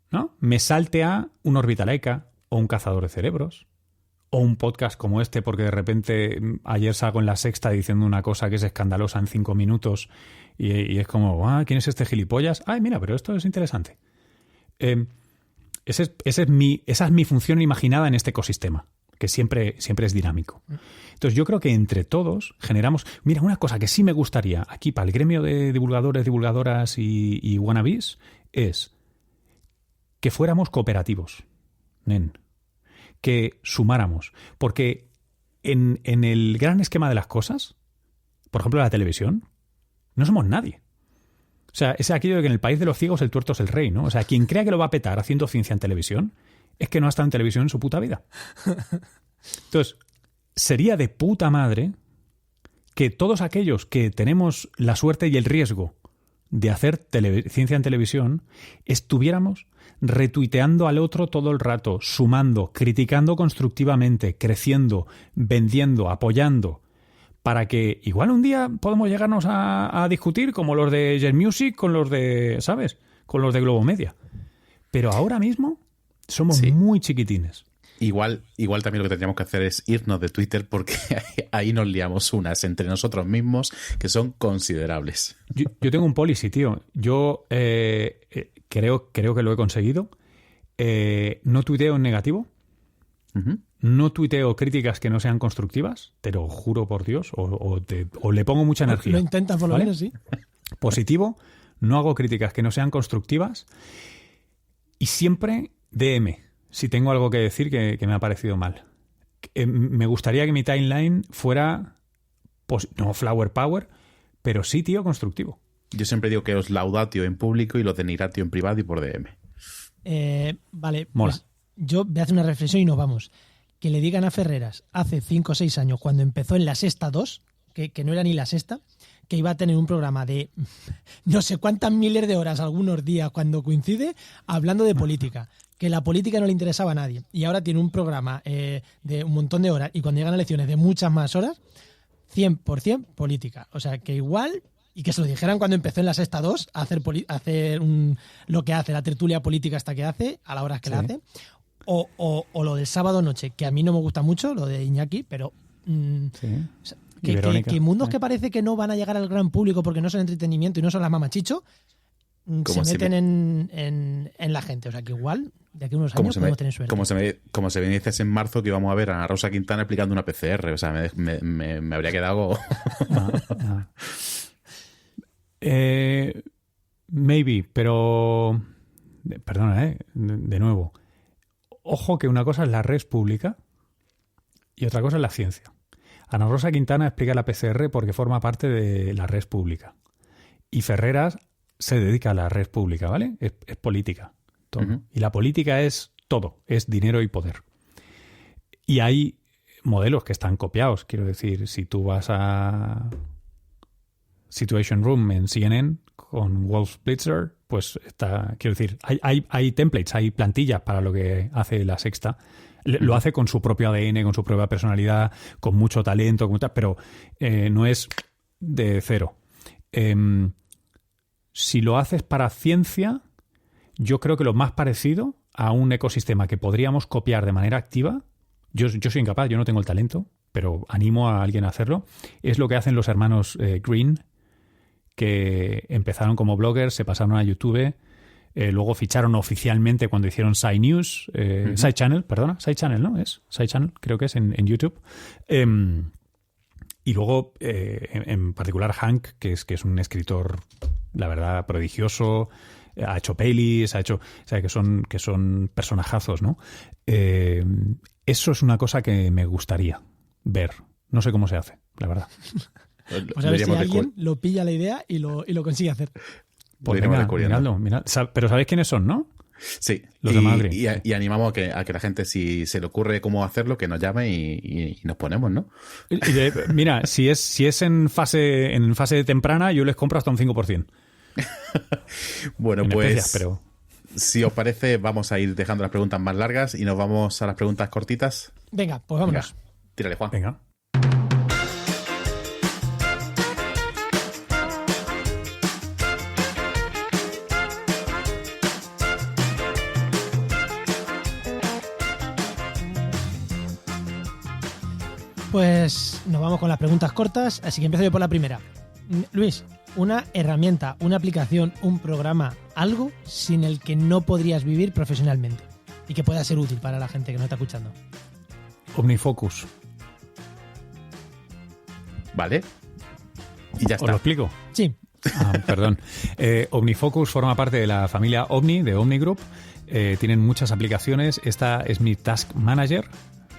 ¿no?, me salte a un Órbita Laica o un Cazador de Cerebros o un podcast como este, porque de repente ayer salgo en La Sexta diciendo una cosa que es escandalosa en 5 minutos y es como, ¿quién es este gilipollas? Ay, mira, pero esto es interesante. Esa es mi función imaginada en este ecosistema, que siempre es dinámico. Entonces yo creo que entre todos generamos... Mira, una cosa que sí me gustaría aquí para el gremio de divulgadores, divulgadoras y wannabes es que fuéramos cooperativos, que sumáramos. Porque en el gran esquema de las cosas, por ejemplo la televisión, no somos nadie. O sea, es aquello de que en el país de los ciegos el tuerto es el rey, ¿no? O sea, quien crea que lo va a petar haciendo ciencia en televisión es que no ha estado en televisión en su puta vida. Entonces, sería de puta madre que todos aquellos que tenemos la suerte y el riesgo de hacer ciencia en televisión estuviéramos retuiteando al otro todo el rato, sumando, criticando constructivamente, creciendo, vendiendo, apoyando, para que igual un día podamos llegarnos a discutir como los de Jet Music con los de, ¿sabes?, con los de Globo Media. Pero ahora mismo somos muy chiquitines. Igual también lo que tendríamos que hacer es irnos de Twitter, porque ahí nos liamos unas entre nosotros mismos que son considerables. Yo tengo un policy, tío. Yo creo que lo he conseguido. No tuiteo en negativo. Uh-huh. No tuiteo críticas que no sean constructivas, te lo juro por Dios, o le pongo mucha energía. Lo intentas por lo menos, sí. Positivo, no hago críticas que no sean constructivas y siempre DM, si tengo algo que decir que me ha parecido mal. Me gustaría que mi timeline fuera, no flower power, pero sí, tío, constructivo. Yo siempre digo que os laudatio en público y los denigratio en privado y por DM. Vale, mola. Pues yo voy a hacer una reflexión y nos vamos. Que le digan a Ferreras hace 5 o 6 años, cuando empezó en La Sexta 2, que no era ni La Sexta, que iba a tener un programa de no sé cuántas miles de horas algunos días cuando coincide, hablando de política. Que la política no le interesaba a nadie. Y ahora tiene un programa de un montón de horas y cuando llegan elecciones de muchas más horas, 100% política. O sea, que igual... Y que se lo dijeran cuando empezó en La Sexta 2 a hacer lo que hace, la tertulia política hasta que hace, a la hora que la hace. O lo del sábado noche, que a mí no me gusta mucho, lo de Iñaki, pero que mundos que parece que no van a llegar al gran público porque no son entretenimiento y no son las mamachicho, se meten en la gente. O sea, que igual de aquí a unos años podemos tener suerte. Como se me dices en marzo que íbamos a ver a Ana Rosa Quintana explicando una PCR. O sea, me habría quedado... maybe, pero... Perdona, de nuevo. Ojo que una cosa es la red pública y otra cosa es la ciencia. Ana Rosa Quintana explica la PCR porque forma parte de la red pública. Y Ferreras se dedica a la red pública, ¿vale? Es política. Todo. Uh-huh. Y la política es todo, es dinero y poder. Y hay modelos que están copiados. Quiero decir, si tú vas a Situation Room en CNN con Wolf Blitzer, pues está, quiero decir, hay templates, hay plantillas para lo que hace La Sexta. Lo hace con su propio ADN, con su propia personalidad, con mucho talento, pero no es de cero. Si lo haces para ciencia, yo creo que lo más parecido a un ecosistema que podríamos copiar de manera activa, yo soy incapaz, yo no tengo el talento, pero animo a alguien a hacerlo, es lo que hacen los hermanos Green, que empezaron como bloggers, se pasaron a YouTube, luego ficharon oficialmente cuando hicieron Sci News, Sci Channel, perdona, Sci Channel, ¿no? Es Sci Channel, creo que es en YouTube. Y luego, en particular, Hank, que es un escritor, la verdad, prodigioso, ha hecho pelis, o sea, que son personajazos, ¿no? Eso es una cosa que me gustaría ver. No sé cómo se hace, la verdad. Pues a ver si alguien lo pilla la idea y lo consigue hacer. Pues venga, miradlo. Pero ¿sabéis quiénes son, no? Sí, los y animamos a que la gente, si se le ocurre cómo hacerlo, que nos llame y nos ponemos, ¿no? Mira, si es en fase temprana, yo les compro hasta un 5%. Bueno, pues pero... si os parece, vamos a ir dejando las preguntas más largas y nos vamos a las preguntas cortitas. Venga, pues vámonos. Venga, tírale, Juan. Venga. Pues nos vamos con las preguntas cortas, así que empiezo yo por la primera. Luis, una herramienta, una aplicación, un programa, algo sin el que no podrías vivir profesionalmente y que pueda ser útil para la gente que nos está escuchando. OmniFocus. Vale. Y ya está. ¿Os lo explico? Sí. Perdón. OmniFocus forma parte de la familia Omni, de Omni Group. Tienen muchas aplicaciones. Esta es mi Task Manager,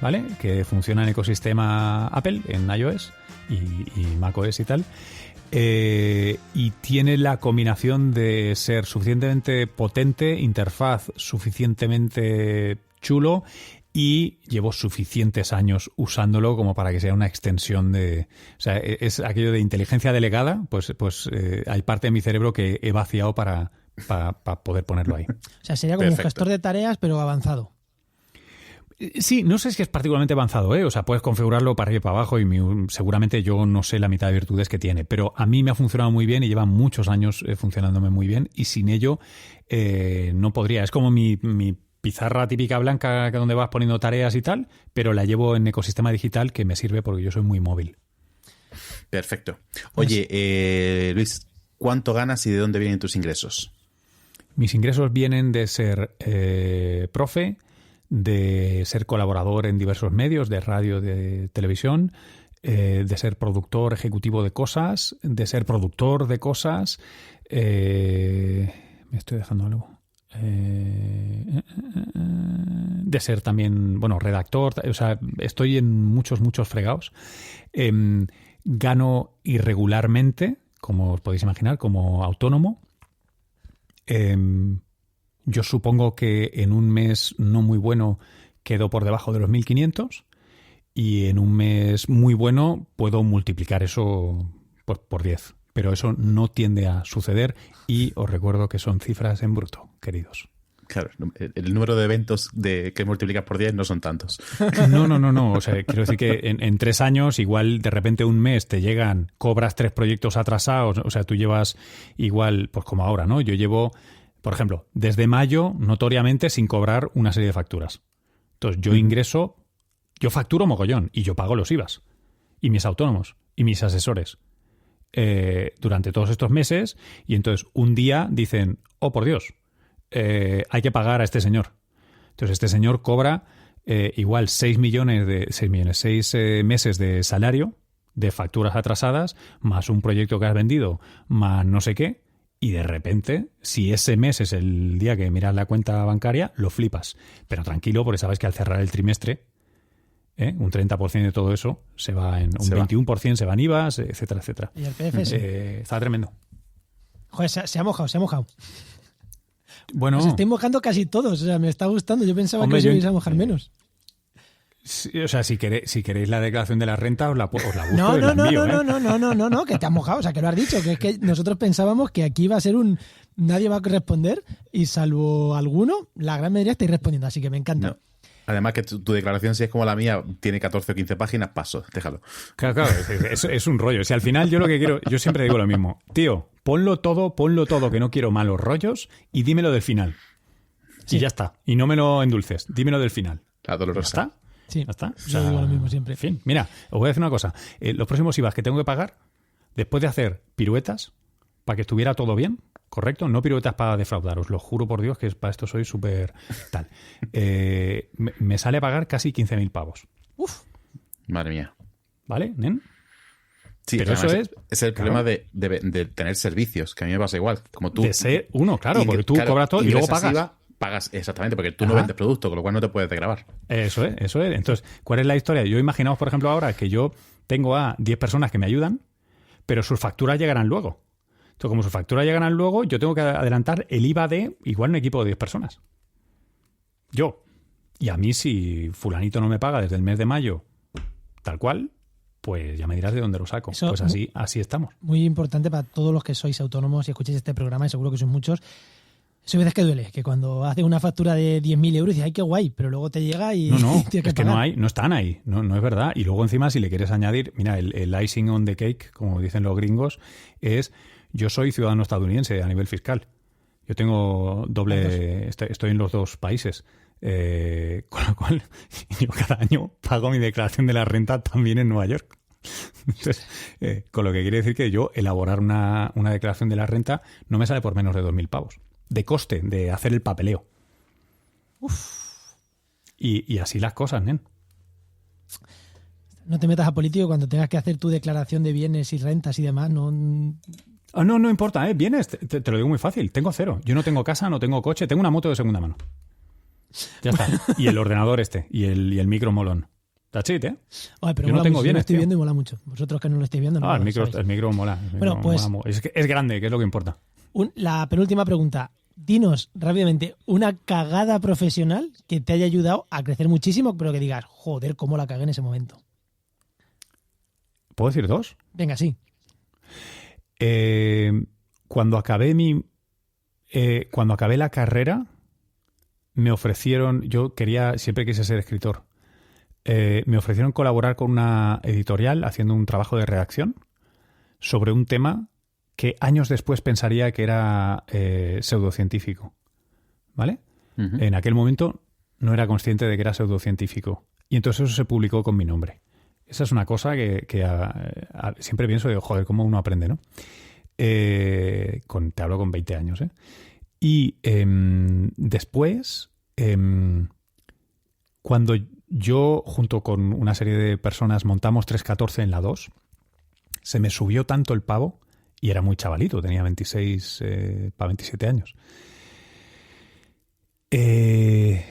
¿vale? Que funciona en ecosistema Apple, en iOS y macOS y tal. Y tiene la combinación de ser suficientemente potente, interfaz suficientemente chulo, y llevo suficientes años usándolo como para que sea una extensión de... O sea, es aquello de inteligencia delegada, pues hay parte de mi cerebro que he vaciado para poder ponerlo ahí. O sea, sería como un gestor de tareas, pero avanzado. Sí, no sé si es particularmente avanzado, ¿eh? O sea, puedes configurarlo para arriba y para abajo y seguramente yo no sé la mitad de virtudes que tiene, pero a mí me ha funcionado muy bien y lleva muchos años funcionándome muy bien, y sin ello no podría. Es como mi pizarra típica blanca donde vas poniendo tareas y tal, pero la llevo en ecosistema digital, que me sirve porque yo soy muy móvil. Perfecto. Oye, Luis, ¿cuánto ganas y de dónde vienen tus ingresos? Mis ingresos vienen de ser profe, de ser colaborador en diversos medios, de radio, de televisión, de ser productor ejecutivo de cosas, de ser productor de cosas. Me estoy dejando algo. De ser también, redactor. O sea, estoy en muchos fregados. Gano irregularmente, como os podéis imaginar, como autónomo. Yo supongo que en un mes no muy bueno quedo por debajo de los 1.500, y en un mes muy bueno puedo multiplicar eso por 10. Pero eso no tiende a suceder, y os recuerdo que son cifras en bruto, queridos. Claro, el número de eventos que multiplicas por 10 no son tantos. No. O sea, quiero decir que en 3 años, igual de repente un mes te llegan, cobras 3 proyectos atrasados. O sea, tú llevas igual, pues como ahora, ¿no? Yo llevo, por ejemplo, desde mayo, notoriamente, sin cobrar una serie de facturas. Entonces, yo facturo mogollón y yo pago los IVAs, y mis autónomos, y mis asesores, durante todos estos meses, y entonces un día dicen, oh, por Dios, hay que pagar a este señor. Entonces este señor cobra igual 6 meses de salario de facturas atrasadas, más un proyecto que has vendido, más no sé qué, y de repente, si ese mes es el día que miras la cuenta bancaria, lo flipas. Pero tranquilo, porque sabes que al cerrar el trimestre, un 30% de todo eso se va en un 21% se va en IVA, etcétera, etcétera. Y el PFS. Está tremendo. Joder, se ha mojado, se ha mojado. Bueno, Os estoy mojando casi todos, o sea, me está gustando. Yo pensaba que os ibais a mojar menos. Sí, o sea, si queréis la declaración de la renta, os la busco y la No, no, que te has mojado, o sea, que lo has dicho, que es que nosotros pensábamos que aquí iba a ser nadie va a responder y salvo alguno, la gran mayoría estáis respondiendo, así que me encanta. No. Además que tu declaración, si es como la mía, tiene 14 o 15 páginas, paso, déjalo. Claro, es un rollo. O sea, al final yo lo que quiero, yo siempre digo lo mismo. Tío, ponlo todo, que no quiero malos rollos y dímelo del final. Sí. Y ya está. Y no me lo endulces, dímelo del final. La dolorosa. ¿Ya está? Sí, ¿ya está? O sea, yo digo lo mismo siempre. En fin, mira, os voy a decir una cosa. Los próximos IVAs que tengo que pagar, después de hacer piruetas, para que estuviera todo bien, ¿correcto? No piruetas para defraudaros, lo juro por Dios que para esto soy súper tal. Me sale a pagar casi 15.000 pavos. Uf. Madre mía. ¿Vale, nen? Sí, pero eso es el problema de tener servicios, que a mí me pasa igual. Como tú. De ser uno, claro, porque tú cobras todo y luego pagas. Pagas, exactamente, porque tú no vendes producto, con lo cual no te puedes grabar. Eso es. Entonces, ¿cuál es la historia? Yo imaginaos, por ejemplo, ahora que yo tengo a 10 personas que me ayudan, pero sus facturas llegarán luego. Entonces, como sus facturas llegarán luego, yo tengo que adelantar el IVA de igual un equipo de 10 personas. Yo. Y a mí, si fulanito no me paga desde el mes de mayo, tal cual, pues ya me dirás de dónde lo saco. Eso, pues así estamos. Muy importante para todos los que sois autónomos y escuchéis este programa, y seguro que sois muchos. Eso hay veces que duele, que cuando haces una factura de 10.000 euros dices, ¡ay, qué guay! Pero luego te llega y tienes que es que pagar. no están ahí, no es verdad. Y luego encima, si le quieres añadir, mira, el icing on the cake, como dicen los gringos, es yo soy ciudadano estadounidense a nivel fiscal. Yo tengo doble, estoy en los dos países. Con lo cual, yo cada año pago mi declaración de la renta también en Nueva York. Entonces, con lo que quiere decir que yo elaborar una declaración de la renta no me sale por menos de 2.000 pavos. De coste, de hacer el papeleo. Uf. Y así las cosas, nen. No te metas a político cuando tengas que hacer tu declaración de bienes y rentas y demás. No importa, bienes, te lo digo muy fácil. Tengo 0. Yo no tengo casa, no tengo coche, tengo una moto de segunda mano. Ya está. Y el ordenador y el micro molón. That's it, Oye, pero yo no tengo bienes, lo estoy viendo y mola mucho. Vosotros que no lo estáis viendo, no. El micro mola. Bueno, pues mola. Es grande, que es lo que importa. La penúltima pregunta. Dinos rápidamente una cagada profesional que te haya ayudado a crecer muchísimo, pero que digas, joder, cómo la cagué en ese momento. ¿Puedo decir 2? Venga, sí. Cuando acabé la carrera, me ofrecieron, siempre quise ser escritor, me ofrecieron colaborar con una editorial haciendo un trabajo de redacción sobre un tema que años después pensaría que era pseudocientífico, ¿vale? Uh-huh. En aquel momento no era consciente de que era pseudocientífico y entonces eso se publicó con mi nombre. Esa es una cosa que siempre pienso de, joder, cómo uno aprende, ¿no? Te hablo con 20 años, ¿eh? Y después, cuando yo, junto con una serie de personas, montamos 314 en la 2, se me subió tanto el pavo, y era muy chavalito, tenía 26 para 27 años, que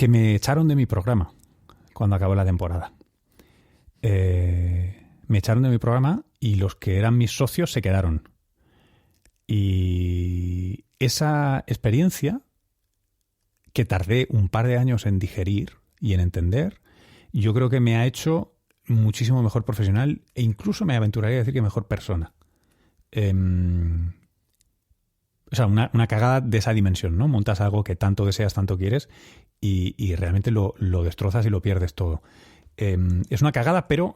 me echaron de mi programa cuando acabó la temporada. Me echaron de mi programa y los que eran mis socios se quedaron. Y esa experiencia, que tardé un par de años en digerir y en entender, yo creo que me ha hecho muchísimo mejor profesional e incluso me aventuraría a decir que mejor persona. O sea, una cagada de esa dimensión, ¿no? Montas algo que tanto deseas, tanto quieres y realmente lo destrozas y lo pierdes todo. Es una cagada, pero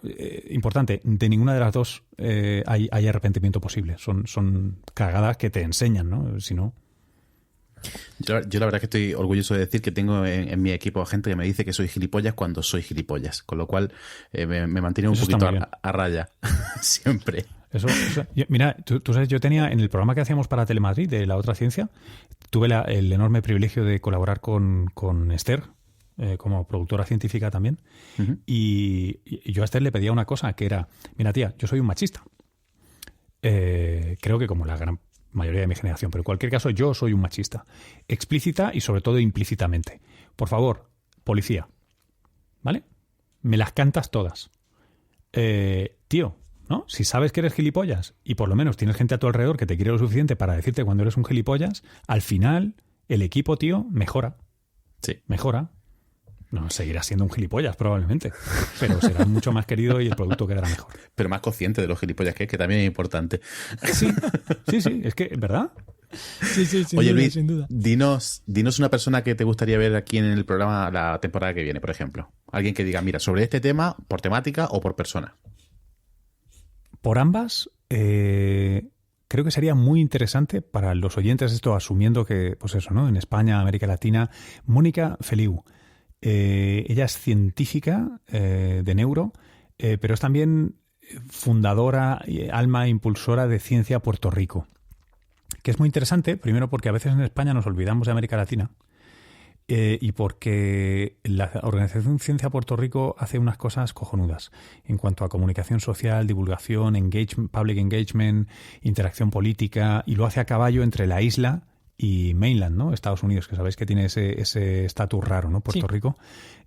importante, de ninguna de las dos hay arrepentimiento posible. Son cagadas que te enseñan, ¿no? Si no... Yo la verdad que estoy orgulloso de decir que tengo en mi equipo gente que me dice que soy gilipollas cuando soy gilipollas, con lo cual me mantiene un poquito a raya siempre. Eso, mira, tú sabes, yo tenía en el programa que hacíamos para Telemadrid de La Otra Ciencia, tuve el enorme privilegio de colaborar con Esther, como productora científica también, uh-huh. Y yo a Esther le pedía una cosa que era, mira tía, yo soy un machista, creo que como la gran mayoría de mi generación, pero en cualquier caso yo soy un machista, explícita y sobre todo implícitamente. Por favor, policía, ¿vale? Me las cantas todas. Tío, ¿no? Si sabes que eres gilipollas y por lo menos tienes gente a tu alrededor que te quiere lo suficiente para decirte cuando eres un gilipollas, al final el equipo, tío, mejora. Sí. Mejora. No, seguirá siendo un gilipollas probablemente, pero será mucho más querido y el producto quedará mejor. Pero más consciente de los gilipollas que también es importante. Sí, es que, ¿verdad? Sí, sin Oye, duda, Luis, sin duda. dinos una persona que te gustaría ver aquí en el programa la temporada que viene, por ejemplo. Alguien que diga, mira, sobre este tema, por temática o por persona. Por ambas, creo que sería muy interesante para los oyentes, esto asumiendo que, pues eso, ¿no? En España, América Latina, Mónica Feliu. Ella es científica de neuro, pero es también fundadora, alma impulsora de Ciencia Puerto Rico, que es muy interesante, primero porque a veces en España nos olvidamos de América Latina y porque la organización Ciencia Puerto Rico hace unas cosas cojonudas en cuanto a comunicación social, divulgación, public engagement, interacción política, y lo hace a caballo entre la isla y mainland, ¿no? Estados Unidos, que sabéis que tiene ese estatus raro, ¿no? Puerto Rico.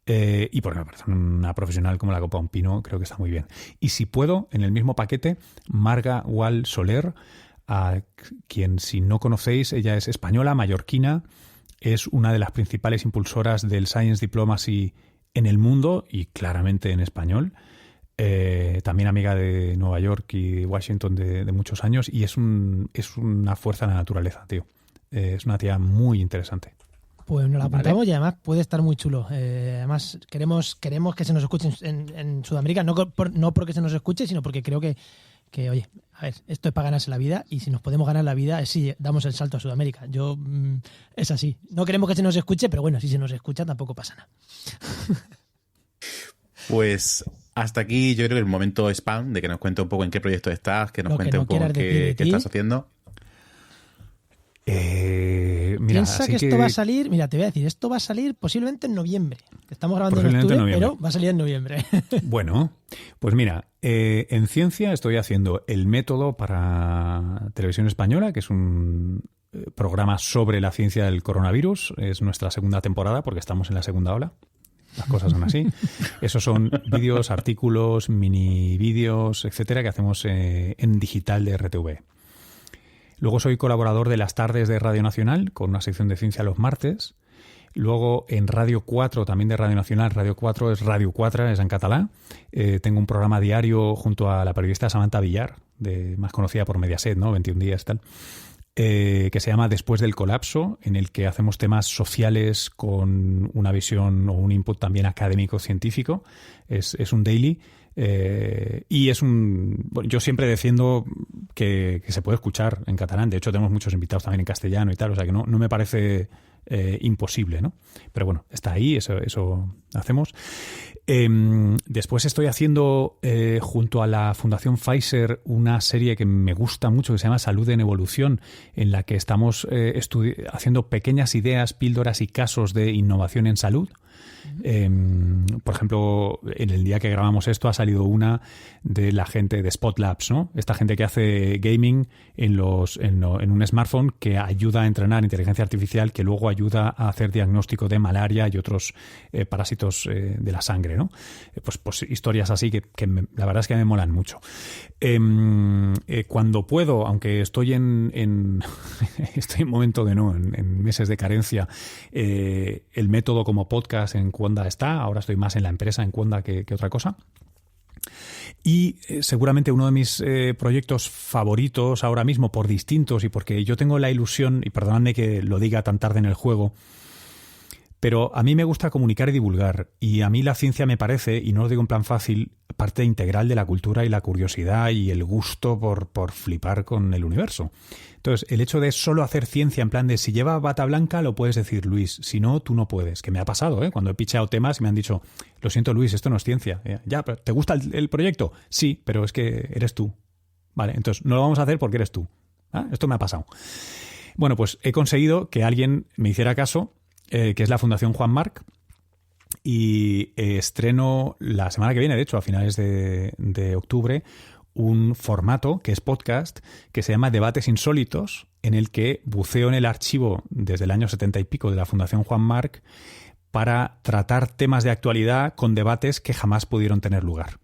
Y porque me parece una profesional como la copa un pino, creo que está muy bien. Y si puedo, en el mismo paquete, Marga Gual Soler, a quien, si no conocéis, ella es española, mallorquina, es una de las principales impulsoras del Science Diplomacy en el mundo y claramente en español. También amiga de Nueva York y Washington de muchos años, y es una fuerza de la naturaleza, tío. Es una tía muy interesante. Pues nos la apuntamos, ¿vale? Y además puede estar muy chulo. Además queremos que se nos escuche en Sudamérica, no porque se nos escuche, sino porque creo que, oye, a ver, esto es para ganarse la vida, y si nos podemos ganar la vida es si damos el salto a Sudamérica. Es así. No queremos que se nos escuche, pero bueno, si se nos escucha tampoco pasa nada. Pues hasta aquí yo creo que el momento spam, de que nos cuente un poco en qué proyecto estás, que nos cuente un poco qué estás haciendo. Piensa que esto va a salir, mira, te voy a decir, esto va a salir posiblemente en noviembre. Estamos grabando en octubre, pero va a salir en noviembre. Bueno, pues mira, en ciencia estoy haciendo El Método para Televisión Española, que es un programa sobre la ciencia del coronavirus. Es nuestra segunda temporada porque estamos en la segunda ola. Las cosas son así. Esos son vídeos, artículos, mini vídeos, etcétera, que hacemos en digital de RTV. Luego soy colaborador de Las Tardes de Radio Nacional, con una sección de ciencia los martes. Luego en Radio 4, también de Radio Nacional. Radio 4 es Radio 4, es en catalán. Tengo un programa diario junto a la periodista Samantha Villar, más conocida por Mediaset, ¿no? 21 días y tal. Que se llama Después del colapso, en el que hacemos temas sociales con una visión o un input también académico-científico. Es un daily. Y yo siempre defiendo que se puede escuchar en catalán. De hecho, tenemos muchos invitados también en castellano y tal, o sea que no me parece imposible, ¿no? Pero bueno, está ahí, eso hacemos. Después estoy haciendo junto a la Fundación Pfizer una serie que me gusta mucho, que se llama Salud en Evolución, en la que estamos haciendo pequeñas ideas, píldoras y casos de innovación en salud. Por ejemplo, en el día que grabamos esto ha salido una de la gente de Spot Labs, ¿no? Esta gente que hace gaming en un smartphone, que ayuda a entrenar inteligencia artificial, que luego ayuda a hacer diagnóstico de malaria y otros parásitos de la sangre, ¿no? Pues historias así que la verdad es que me molan mucho. Cuando puedo, aunque estoy estoy en momento de en meses de carencia, El Método como podcast en Cuonda está. Ahora estoy más en la empresa en Cuonda que otra cosa. Y seguramente uno de mis proyectos favoritos ahora mismo, por distintos y porque yo tengo la ilusión, y perdonadme que lo diga tan tarde en el juego, pero a mí me gusta comunicar y divulgar, y a mí la ciencia me parece, y no lo digo en plan fácil, parte integral de la cultura y la curiosidad y el gusto por flipar con el universo. Entonces, el hecho de solo hacer ciencia en plan de si lleva bata blanca lo puedes decir, Luis, si no, tú no puedes, que me ha pasado, cuando he picheado temas y me han dicho, lo siento, Luis, esto no es ciencia. Ya, pero ¿te gusta el proyecto? Sí, pero es que eres tú. Vale, entonces no lo vamos a hacer porque eres tú. Esto me ha pasado. Bueno, pues he conseguido que alguien me hiciera caso, que es la Fundación Juan Marc, y estreno la semana que viene, de hecho, a finales de octubre, un formato que es podcast, que se llama Debates Insólitos, en el que buceo en el archivo desde el año 70 y pico de la Fundación Juan Marc para tratar temas de actualidad con debates que jamás pudieron tener lugar.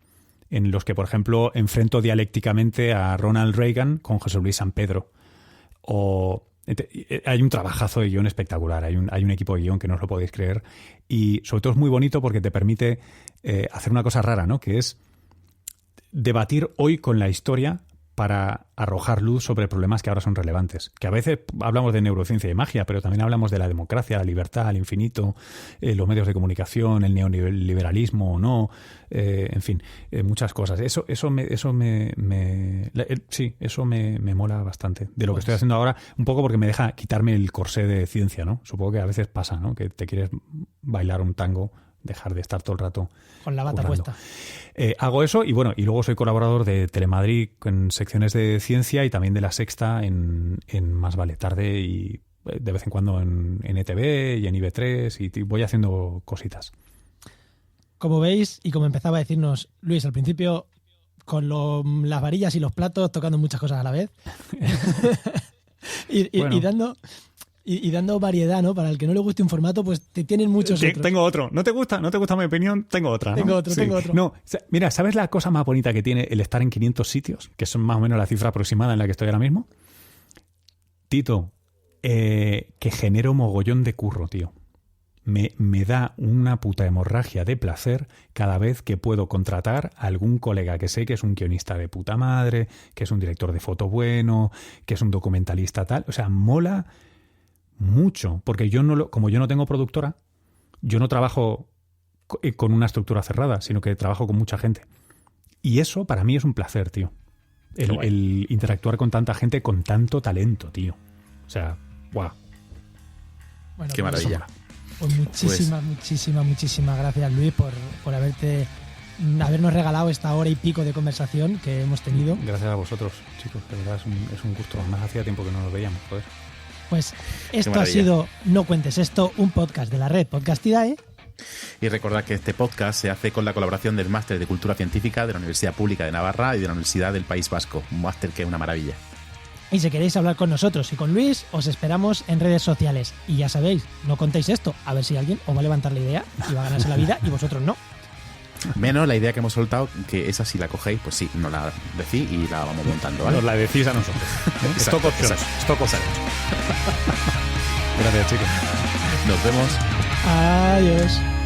En los que, por ejemplo, enfrento dialécticamente a Ronald Reagan con José Luis San Pedro. Hay un trabajazo de guión espectacular, hay un equipo de guión que no os lo podéis creer. Y sobre todo es muy bonito porque te permite hacer una cosa rara, ¿no? Que es debatir hoy con la historia para arrojar luz sobre problemas que ahora son relevantes. Que a veces hablamos de neurociencia y magia, pero también hablamos de la democracia, la libertad, el infinito, los medios de comunicación, el neoliberalismo o no, en fin, muchas cosas. Eso me mola bastante de lo que estoy haciendo ahora, un poco porque me deja quitarme el corsé de ciencia, ¿no? Supongo que a veces pasa, ¿no? Que te quieres bailar un tango, dejar de estar todo el rato con la bata currando. puesta. Hago eso y bueno, y luego soy colaborador de Telemadrid en secciones de ciencia y también de La Sexta en Más Vale Tarde y de vez en cuando en ETV y en IB3 y voy haciendo cositas. Como veis, y como empezaba a decirnos Luis al principio, con las varillas y los platos, tocando muchas cosas a la vez. Y dando variedad, ¿no? Para el que no le guste un formato, pues te tienen muchos otros. Tengo otro. ¿No te gusta mi opinión? Tengo otra, ¿no? Tengo otro. No, mira, ¿sabes la cosa más bonita que tiene el estar en 500 sitios? Que son más o menos la cifra aproximada en la que estoy ahora mismo. Tito, que genero mogollón de curro, tío. Me da una puta hemorragia de placer cada vez que puedo contratar a algún colega que sé que es un guionista de puta madre, que es un director de foto bueno, que es un documentalista tal. O sea, mola mucho, porque como yo no tengo productora, yo no trabajo con una estructura cerrada, sino que trabajo con mucha gente. Y eso para mí es un placer, tío. El interactuar con tanta gente con tanto talento, tío. O sea, guau. Bueno, qué maravilla. Pues muchísimas gracias, Luis, por habernos regalado esta hora y pico de conversación que hemos tenido. Gracias a vosotros, chicos. De verdad es un gusto. Más hacía tiempo que no nos veíamos, joder. Pues esto ha sido No Cuentes Esto, un podcast de la red Podcastidae. Y recordad que este podcast se hace con la colaboración del Máster de Cultura Científica de la Universidad Pública de Navarra y de la Universidad del País Vasco. Un máster que es una maravilla. Y si queréis hablar con nosotros y con Luis, os esperamos en redes sociales. Y ya sabéis, no contéis esto, a ver si alguien os va a levantar la idea y va a ganarse la vida y vosotros no. Menos la idea que hemos soltado, que esa si la cogéis, pues sí, nos la decís y la vamos montando, ¿vale? Nos la decís a nosotros. Stock options. Gracias, chicos. Nos vemos. Adiós.